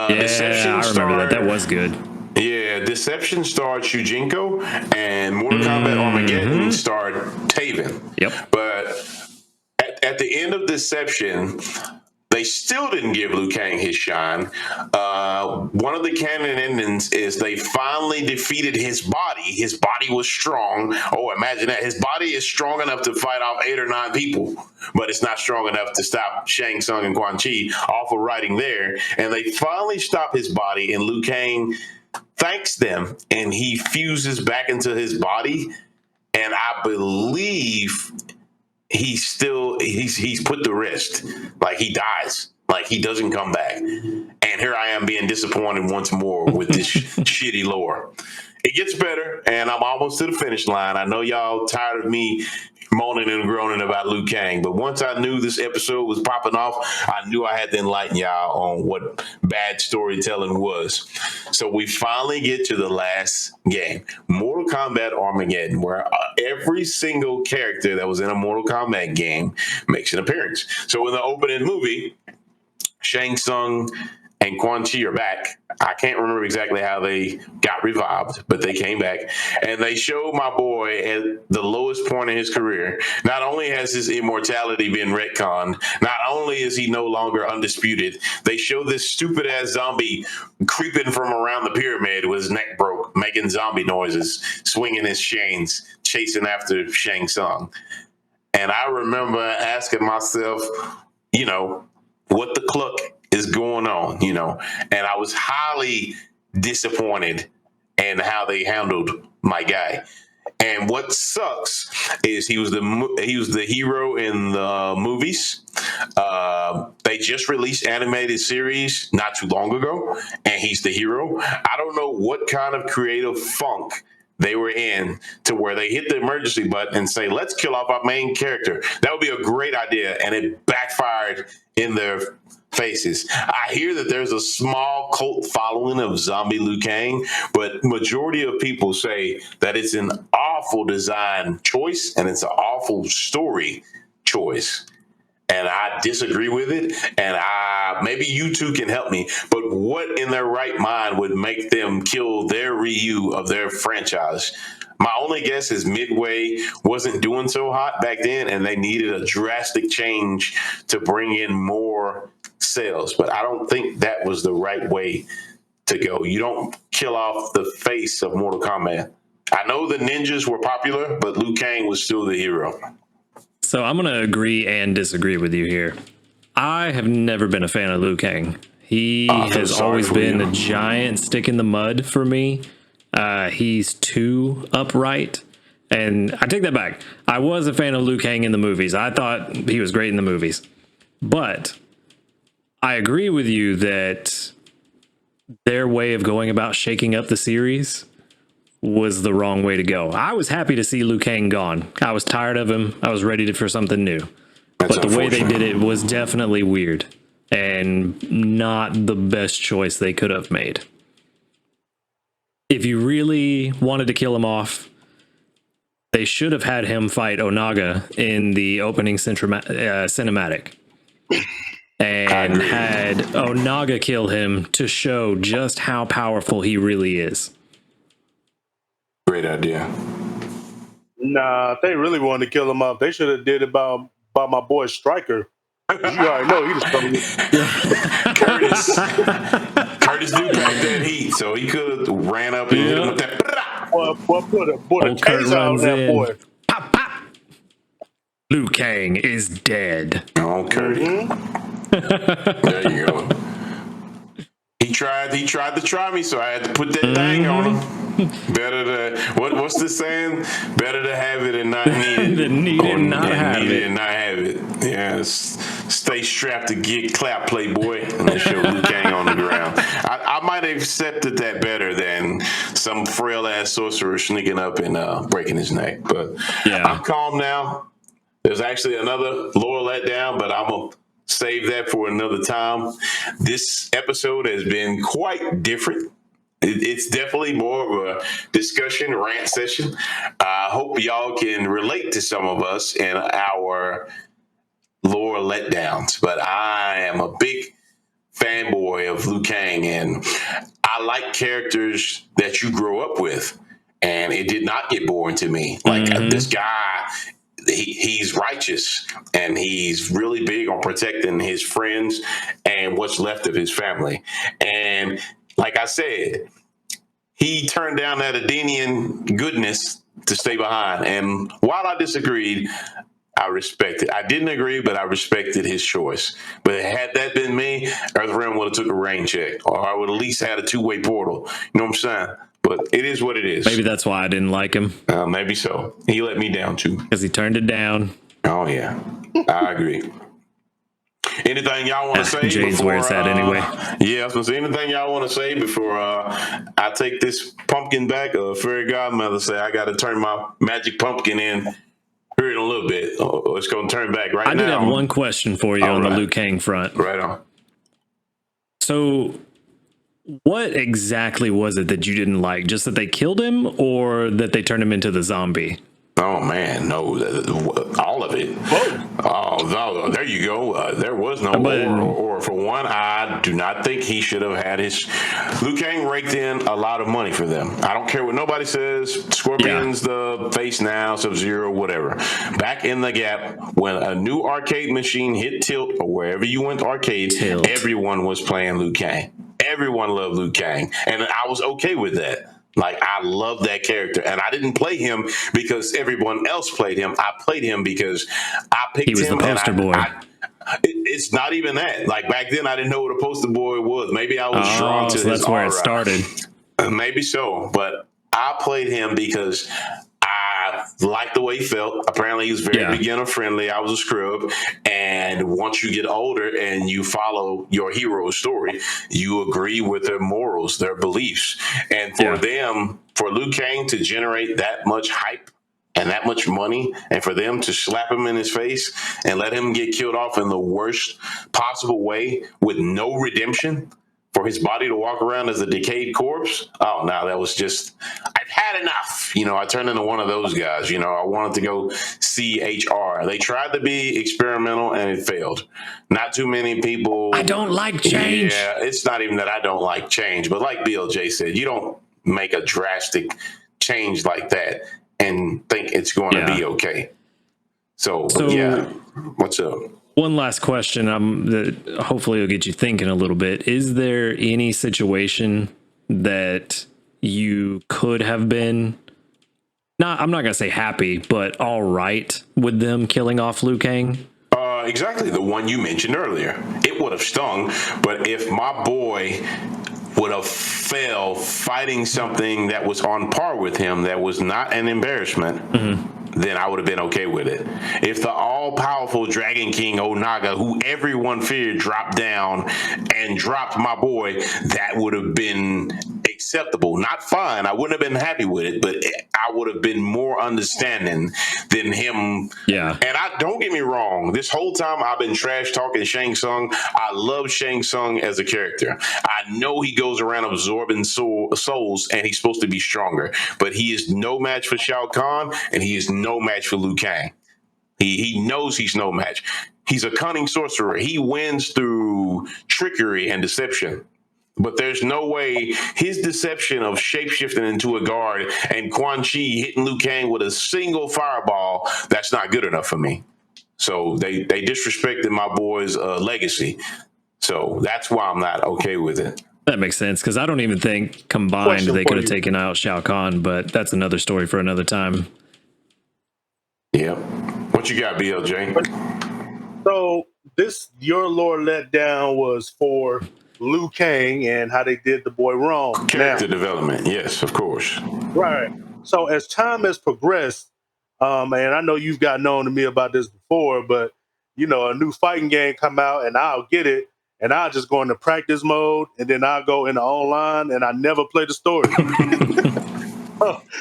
Deception. I remember that. That was good. Yeah, Deception starred Shujinko, and Mortal Kombat Armageddon starred Taven. Yep. But at the end of Deception, they still didn't give Liu Kang his shine. One of the canon endings is they finally defeated his body. His body was strong. Oh, imagine that. His body is strong enough to fight off 8 or 9 people, but it's not strong enough to stop Shang Tsung and Quan Chi off of riding there. And they finally stop his body, and Liu Kang thanks them, and he fuses back into his body. And I believe he's put to rest. Like he dies. Like he doesn't come back. And here I am being disappointed once more with this shitty lore. It gets better, and I'm almost to the finish line. I know y'all tired of me moaning and groaning about Liu Kang, but once I knew this episode was popping off, I knew I had to enlighten y'all on what bad storytelling was. So we finally get to the last game, Mortal Kombat Armageddon, where every single character that was in a Mortal Kombat game makes an appearance. So in the opening movie, Shang Tsung and Quan Chi are back. I can't remember exactly how they got revived, but they came back. And they showed my boy at the lowest point in his career. Not only has his immortality been retconned, not only is he no longer undisputed, they show this stupid-ass zombie creeping from around the pyramid with his neck broke, making zombie noises, swinging his chains, chasing after Shang Tsung. And I remember asking myself, you know, what the cluck is going on, you know, and I was highly disappointed in how they handled my guy. And what sucks is he was the hero in the movies. They just released animated series not too long ago, and he's the hero. I don't know what kind of creative funk they were in to where they hit the emergency button and say, let's kill off our main character. That would be a great idea, and it backfired in their faces. I hear that there's a small cult following of zombie Liu Kang, but majority of people say that it's an awful design choice and it's an awful story choice. And I disagree with it. And maybe you two can help me. But what in their right mind would make them kill their Ryu of their franchise? My only guess is Midway wasn't doing so hot back then, and they needed a drastic change to bring in more sales. But I don't think that was the right way to go. You don't kill off the face of Mortal Kombat. I know the ninjas were popular, but Liu Kang was still the hero. So I'm going to agree and disagree with you here. I have never been a fan of Liu Kang. He has always been a giant stick in the mud for me. He's too upright. And I take that back. I was a fan of Liu Kang in the movies. I thought he was great in the movies. But I agree with you that their way of going about shaking up the series was the wrong way to go. I was happy to see Liu Kang gone. I was tired of him. I was ready for something new. But the way they did it was definitely weird and not the best choice they could have made. If you really wanted to kill him off, they should have had him fight Onaga in the opening cinematic and had Onaga kill him to show just how powerful he really is. Great idea. Nah, if they really wanted to kill him off, they should have did it by my boy Stryker. You already know he just coming. Curtis do pack that heat, so he could have ran up and hit him with that. Boy, put a case out on that boy. Pop, pop. Liu Kang is dead. Oh, Curtis. There you go. He tried to try me, so I had to put that thing on him. Better to what's the saying? Better to have it and not need it, Than need it and not have need it. it and not have it. Yeah, stay strapped to get clap, Playboy, and then show Liu Kang on the ground. I might have accepted that better than some frail ass sorcerer sneaking up and breaking his neck. But Yeah. I'm calm now. There's actually another lore letdown, but I'm gonna save that for another time. This episode has been quite different. It's definitely more of a discussion rant session. I hope y'all can relate to some of us in our lore letdowns. But I am a big fanboy of Liu Kang, and I like characters that you grow up with. And it did not get boring to me. Like this guy, he's righteous, and he's really big on protecting his friends and what's left of his family. And like I said, he turned down that Adenian goodness to stay behind. And while I disagreed, I respected. I didn't agree, but I respected his choice. But had that been me, Earthrealm would have took a rain check, or I would at least had a two-way portal. You know what I'm saying? But it is what it is. Maybe that's why I didn't like him. Maybe so. He let me down too. Because he turned it down. Oh yeah, I agree. Anything y'all want to say? Jay's before, where it's at anyway. Yeah, I was gonna say anything y'all want to say before I take this pumpkin back. Fairy godmother say I got to turn my magic pumpkin in here in a little bit. Or it's gonna turn back right now. I did have one question for you on the Liu Kang front. Right on. So, what exactly was it that you didn't like? Just that they killed him, or that they turned him into the zombie? Oh man, no, all of it. Oh, no, there you go. There was no or for one, I do not think he should have had his. Liu Kang raked in a lot of money for them. I don't care what nobody says. Scorpion's the face now, Sub-Zero, whatever. Back in the gap, when a new arcade machine hit Tilt or wherever you went arcade, everyone was playing Liu Kang. Everyone loved Liu Kang, and I was okay with that. Like, I love that character, and I didn't play him because everyone else played him. I played him because I picked him. He was the poster boy. It's not even that. Like, back then, I didn't know what a poster boy was. Maybe I was drawn to his that's where aura. it started. Maybe so, but I played him because I liked the way he felt. Apparently, he was very beginner friendly. I was a scrub. And once you get older and you follow your hero's story, you agree with their morals, their beliefs. And for them, for Liu Kang to generate that much hype and that much money, and for them to slap him in his face and let him get killed off in the worst possible way with no redemption, for his body to walk around as a decayed corpse. Oh, no, that was just, I've had enough. You know, I turned into one of those guys. You know, I wanted to go CHR. They tried to be experimental and it failed. Not too many people. I don't like change. Yeah, it's not even that I don't like change, but like BLJ said, you don't make a drastic change like that and think it's going to be okay. So yeah, what's up? One last question that hopefully will get you thinking a little bit. Is there any situation that you could have been, I'm not going to say happy, but all right with them killing off Liu Kang? Exactly, the one you mentioned earlier. It would have stung, but if my boy would have failed fighting something that was on par with him, that was not an embarrassment, then I would have been okay with it. If the all-powerful Dragon King Onaga, who everyone feared, dropped down and dropped my boy, that would have been acceptable. Not fine. I wouldn't have been happy with it, but I would have been more understanding than him. Yeah. And don't get me wrong, this whole time I've been trash talking Shang Tsung. I love Shang Tsung as a character. I know he goes around absorbing souls and he's supposed to be stronger, but he is no match for Shao Kahn and he is no match for Liu Kang. He knows he's no match. He's a cunning sorcerer. He wins through trickery and deception. But there's no way his deception of shapeshifting into a guard and Quan Chi hitting Liu Kang with a single fireball, that's not good enough for me. So they disrespected my boy's legacy. So that's why I'm not okay with it. That makes sense, because I don't even think combined they could have taken out Shao Kahn, but that's another story for another time. Yep. What you got, BLJ? So your lore letdown was for Liu Kang and how they did the boy wrong. Character Now, development, yes, of course. right. So as time has progressed, and I know you've got known to me about this before, but a new fighting game come out and I'll get it and I'll just go into practice mode and then I'll go into online and I never play the story.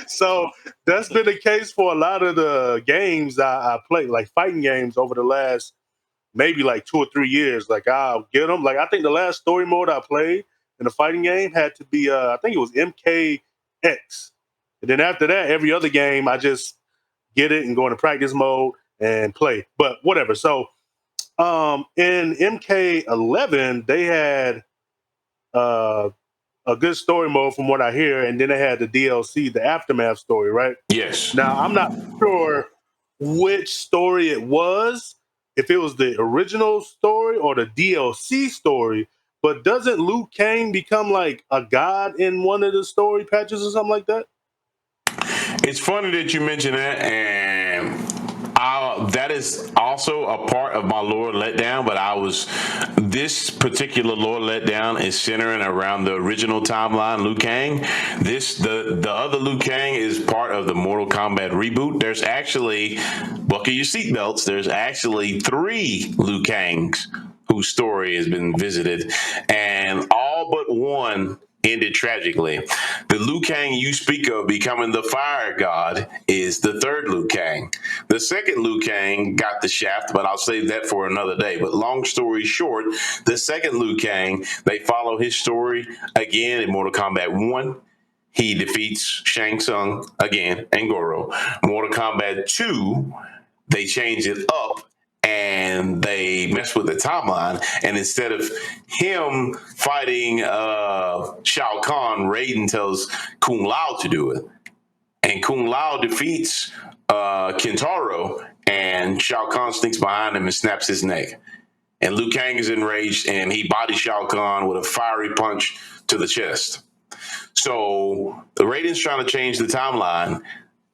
So that's been the case for a lot of the games I play, like fighting games over the last maybe like 2 or 3 years. Like I'll get them. Like I think the last story mode I played in a fighting game had to be I think it was MKX. And then after that, every other game I just get it and go into practice mode and play. But whatever. So in MK11 they had uh a good story mode from what I hear, and then they had the DLC, the aftermath story, right? Yes. Now I'm not sure which story it was, if it was the original story or the DLC story, but doesn't Liu Kang become like a god in one of the story patches or something like that? It's funny that you mention that, and that is also a part of my lore letdown. But this particular lore letdown is centering around the original timeline, Liu Kang. The other Liu Kang is part of the Mortal Kombat reboot. There's actually, buckle your seatbelts. There's actually 3 Liu Kangs whose story has been visited, and all but one ended tragically. The Liu Kang you speak of becoming the fire god is the 3rd Liu Kang. The 2nd Liu Kang got the shaft, but I'll save that for another day. But long story short, the 2nd Liu Kang, they follow his story again in Mortal Kombat 1. He defeats Shang Tsung again and Goro. Mortal Kombat 2, they change it up and they mess with the timeline. And instead of him fighting Shao Kahn, Raiden tells Kung Lao to do it. And Kung Lao defeats Kintaro, and Shao Kahn sneaks behind him and snaps his neck. And Liu Kang is enraged, and he bodies Shao Kahn with a fiery punch to the chest. So Raiden's trying to change the timeline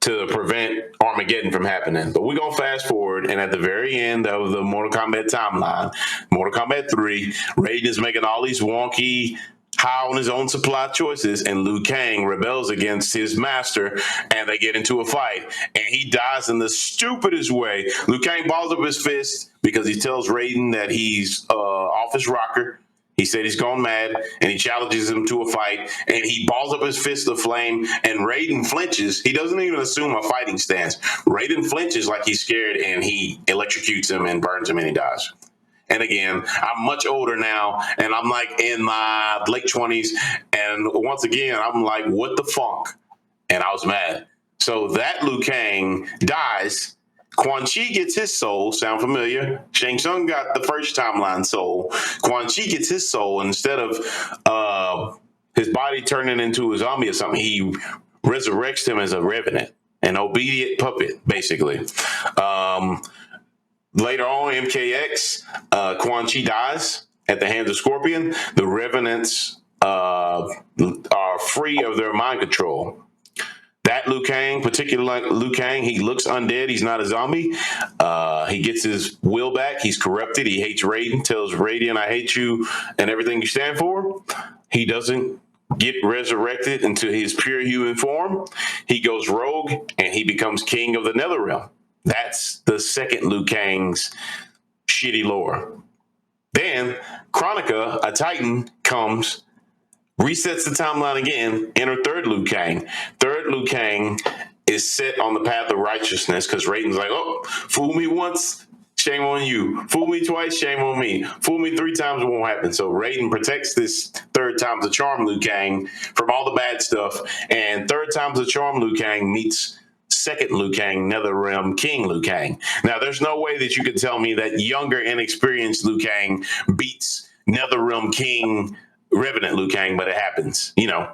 to prevent Armageddon from happening. But we're going to fast forward, and at the very end of the Mortal Kombat timeline, Mortal Kombat 3, Raiden is making all these wonky, high on his own supply choices, and Liu Kang rebels against his master, and they get into a fight, and he dies in the stupidest way. Liu Kang balls up his fist because he tells Raiden that he's off his rocker. He said he's gone mad, and he challenges him to a fight, and he balls up his fist of flame, and Raiden flinches. He doesn't even assume a fighting stance. Raiden flinches like he's scared, and he electrocutes him and burns him, and he dies. And again, I'm much older now, and I'm like in my late 20s, and once again, I'm like, what the fuck? And I was mad. So that Liu Kang dies. Quan Chi gets his soul. Sound familiar? Shang Tsung got the first timeline soul. Quan Chi gets his soul. And instead of his body turning into a zombie or something, he resurrects him as a revenant, an obedient puppet, basically. Later on, MKX, Quan Chi dies at the hands of Scorpion. The revenants are free of their mind control. That Liu Kang, particularly Liu Kang, he looks undead. He's not a zombie. He gets his will back. He's corrupted. He hates Raiden, tells Raiden, I hate you and everything you stand for. He doesn't get resurrected into his pure human form. He goes rogue, and he becomes king of the Netherrealm. That's the 2nd Liu Kang's shitty lore. Then Chronica, a Titan, comes, resets the timeline again, enter 3rd Liu Kang. 3rd Liu Kang is set on the path of righteousness because Raiden's like, oh, fool me once, shame on you. Fool me twice, shame on me. Fool me 3 times, it won't happen. So Raiden protects this 3rd time's a charm Liu Kang from all the bad stuff. And 3rd time's a charm Liu Kang meets 2nd Liu Kang, Netherrealm King Liu Kang. Now, there's no way that you can tell me that younger, inexperienced Liu Kang beats Netherrealm King Revenant Liu Kang, but it happens. You know,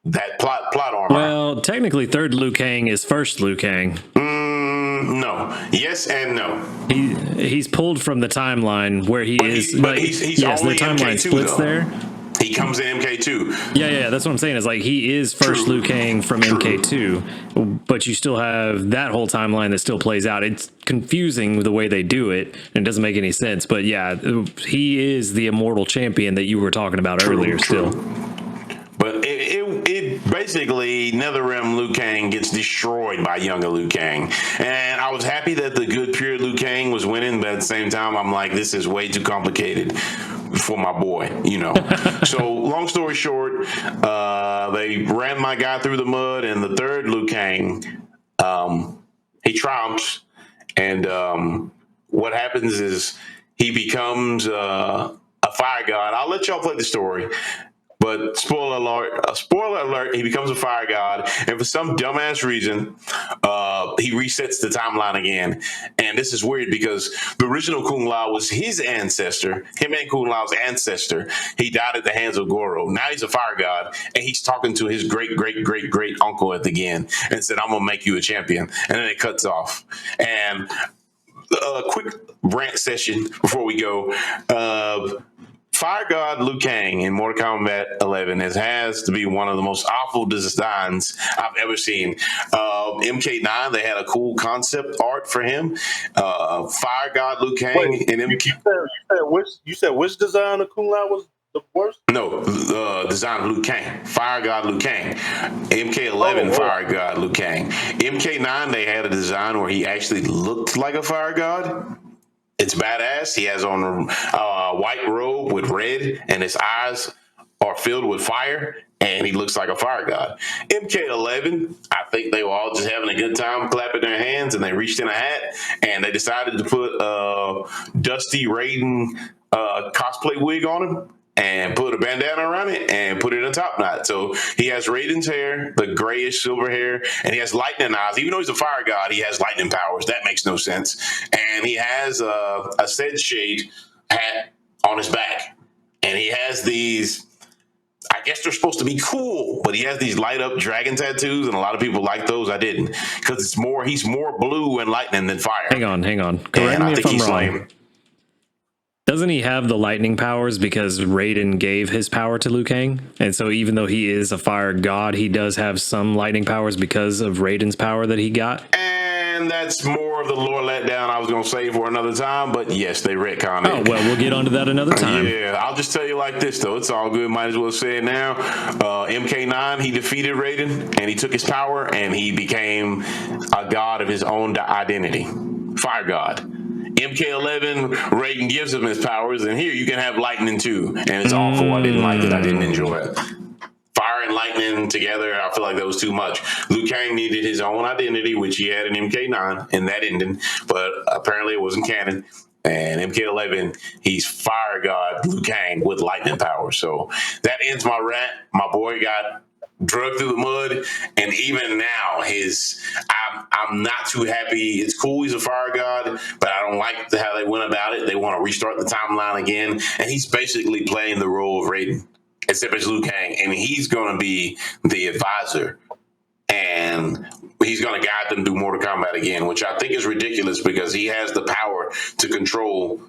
that plot armor. Well, technically, 3rd Liu Kang is 1st Liu Kang. No. Yes and no. He's pulled from the timeline where he is. But he's yes, the only timeline MK2, splits though. there. He comes in MK2. Yeah, that's what I'm saying. Is like he is first True. Liu Kang from True. MK2, but you still have that whole timeline that still plays out. It's confusing the way they do it, and it doesn't make any sense. But yeah, he is the immortal champion that you were talking about earlier. True. Still, But it basically, NetherRealm Liu Kang gets destroyed by younger Liu Kang. And I was happy that the good, pure Liu Kang was winning, but at the same time, I'm like, this is way too complicated for my boy, you know. So, long story short, they ran my guy through the mud, and the third Liu Kang, he triumphs. And what happens is he becomes a fire god. I'll let y'all play the story. But spoiler alert, he becomes a fire god, and for some dumbass reason, he resets the timeline again. And this is weird because the original Kung Lao was his ancestor, him and Kung Lao's ancestor. He died at the hands of Goro. Now he's a fire god, and he's talking to his great uncle at the end and said, "I'm gonna make you a champion." And then it cuts off. And a quick rant session before we go. Fire God Liu Kang in Mortal Kombat 11 has to be one of the most awful designs I've ever seen. MK9, they had a cool concept art for him. Fire God Liu Kang. Wait, and MK. you said which design of Kung Lao was the worst? No, design of Liu Kang. Fire God Liu Kang. MK11 Fire God Liu Kang. MK9, they had a design where he actually looked like a fire god. It's badass. He has on a white robe with red, and his eyes are filled with fire, and he looks like a fire god. MK11, I think they were all just having a good time clapping their hands, and they reached in a hat, and they decided to put Dusty Raiden cosplay wig on him, and put a bandana around it and put it in a top knot. So he has Raiden's hair, the grayish silver hair, and he has lightning eyes. Even though he's a fire god, he has lightning powers. That makes no sense. And he has a Sed Shade hat on his back. And he has these, I guess they're supposed to be cool, but he has these light up dragon tattoos, and a lot of people like those. I didn't, because he's more blue and lightning than fire. hang on. Correct me if I'm wrong. Lame. Doesn't he have the lightning powers because Raiden gave his power to Liu Kang? And so even though he is a fire god, he does have some lightning powers because of Raiden's power that he got? And that's more of the lore letdown I was going to say for another time, but yes, they retconned it. Oh, well, we'll get onto that another time. Yeah, I'll just tell you like this, though. It's all good. Might as well say it now. MK9, he defeated Raiden, and he took his power, and he became a god of his own identity. Fire god. MK11, Raiden gives him his powers, and here you can have lightning too. And it's awful. I didn't like it. I didn't enjoy it. Fire and lightning together, I feel like that was too much. Liu Kang needed his own identity, which he had in MK9, and that ended, but apparently it wasn't canon. And MK11, he's fire god Liu Kang with lightning power. So that ends my rant. My boy got drugged through the mud, and even now I'm not too happy. It's cool he's a fire god, but I don't like how they went about it. They want to restart the timeline again, and he's basically playing the role of Raiden, except it's Liu Kang, and he's going to be the advisor, and he's going to guide them through Mortal Kombat again, which I think is ridiculous because he has the power to control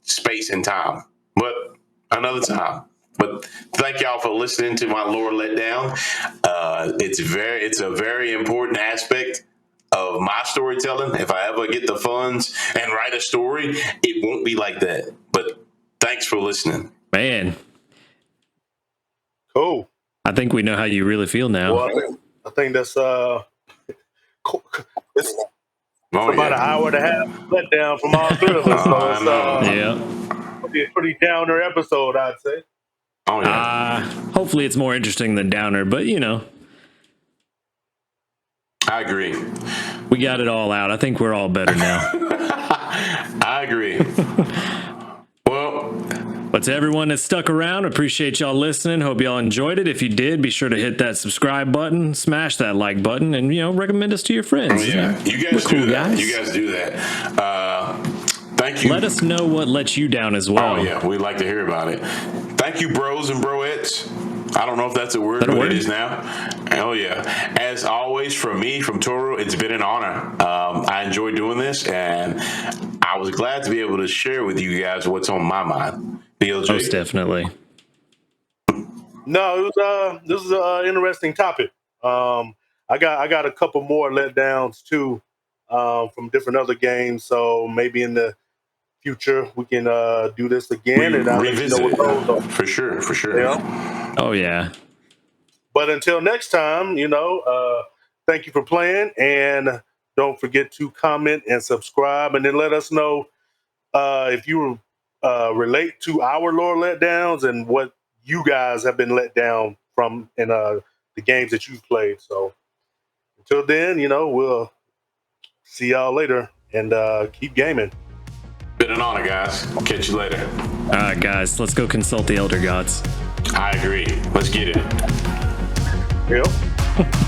space and time. But another time. But thank y'all for listening to my lore letdown. It's a very important aspect of my storytelling. If I ever get the funds and write a story, it won't be like that. But thanks for listening. Man, Cool. I think we know how you really feel now. Well, I think that's cool. It's about an hour and a half letdown from all three of us. So it's a pretty downer episode, I'd say. Oh, yeah. Hopefully it's more interesting than downer, but you know. I agree. We got it all out. I think we're all better now. I agree. Well, but to everyone that stuck around, appreciate y'all listening. Hope y'all enjoyed it. If you did, be sure to hit that subscribe button, smash that like button, and recommend us to your friends. Yeah, you guys cool do that. Guys. You guys do that. Thank you. Let us know what let you down as well. Oh yeah, we'd like to hear about it. Thank you, bros and broettes. I don't know if that's a word, but it is now. Oh yeah. As always, from me, from Toro, it's been an honor. I enjoy doing this, and I was glad to be able to share with you guys what's on my mind. BLJ. Most definitely. No, it was this is an interesting topic. I got a couple more letdowns too, from different other games. So maybe in the future we can do this We again, and I'll let you know revisit what it those are. for sure, for You sure. know? Oh yeah. But until next time, thank you for playing, and don't forget to comment and subscribe, and then let us know if you relate to our lore letdowns and what you guys have been let down from in the games that you've played. So until then, we'll see y'all later, and keep gaming. Been an honor, guys. Catch you later. All right, guys, let's go consult the elder gods. I agree. Let's get it. Yep.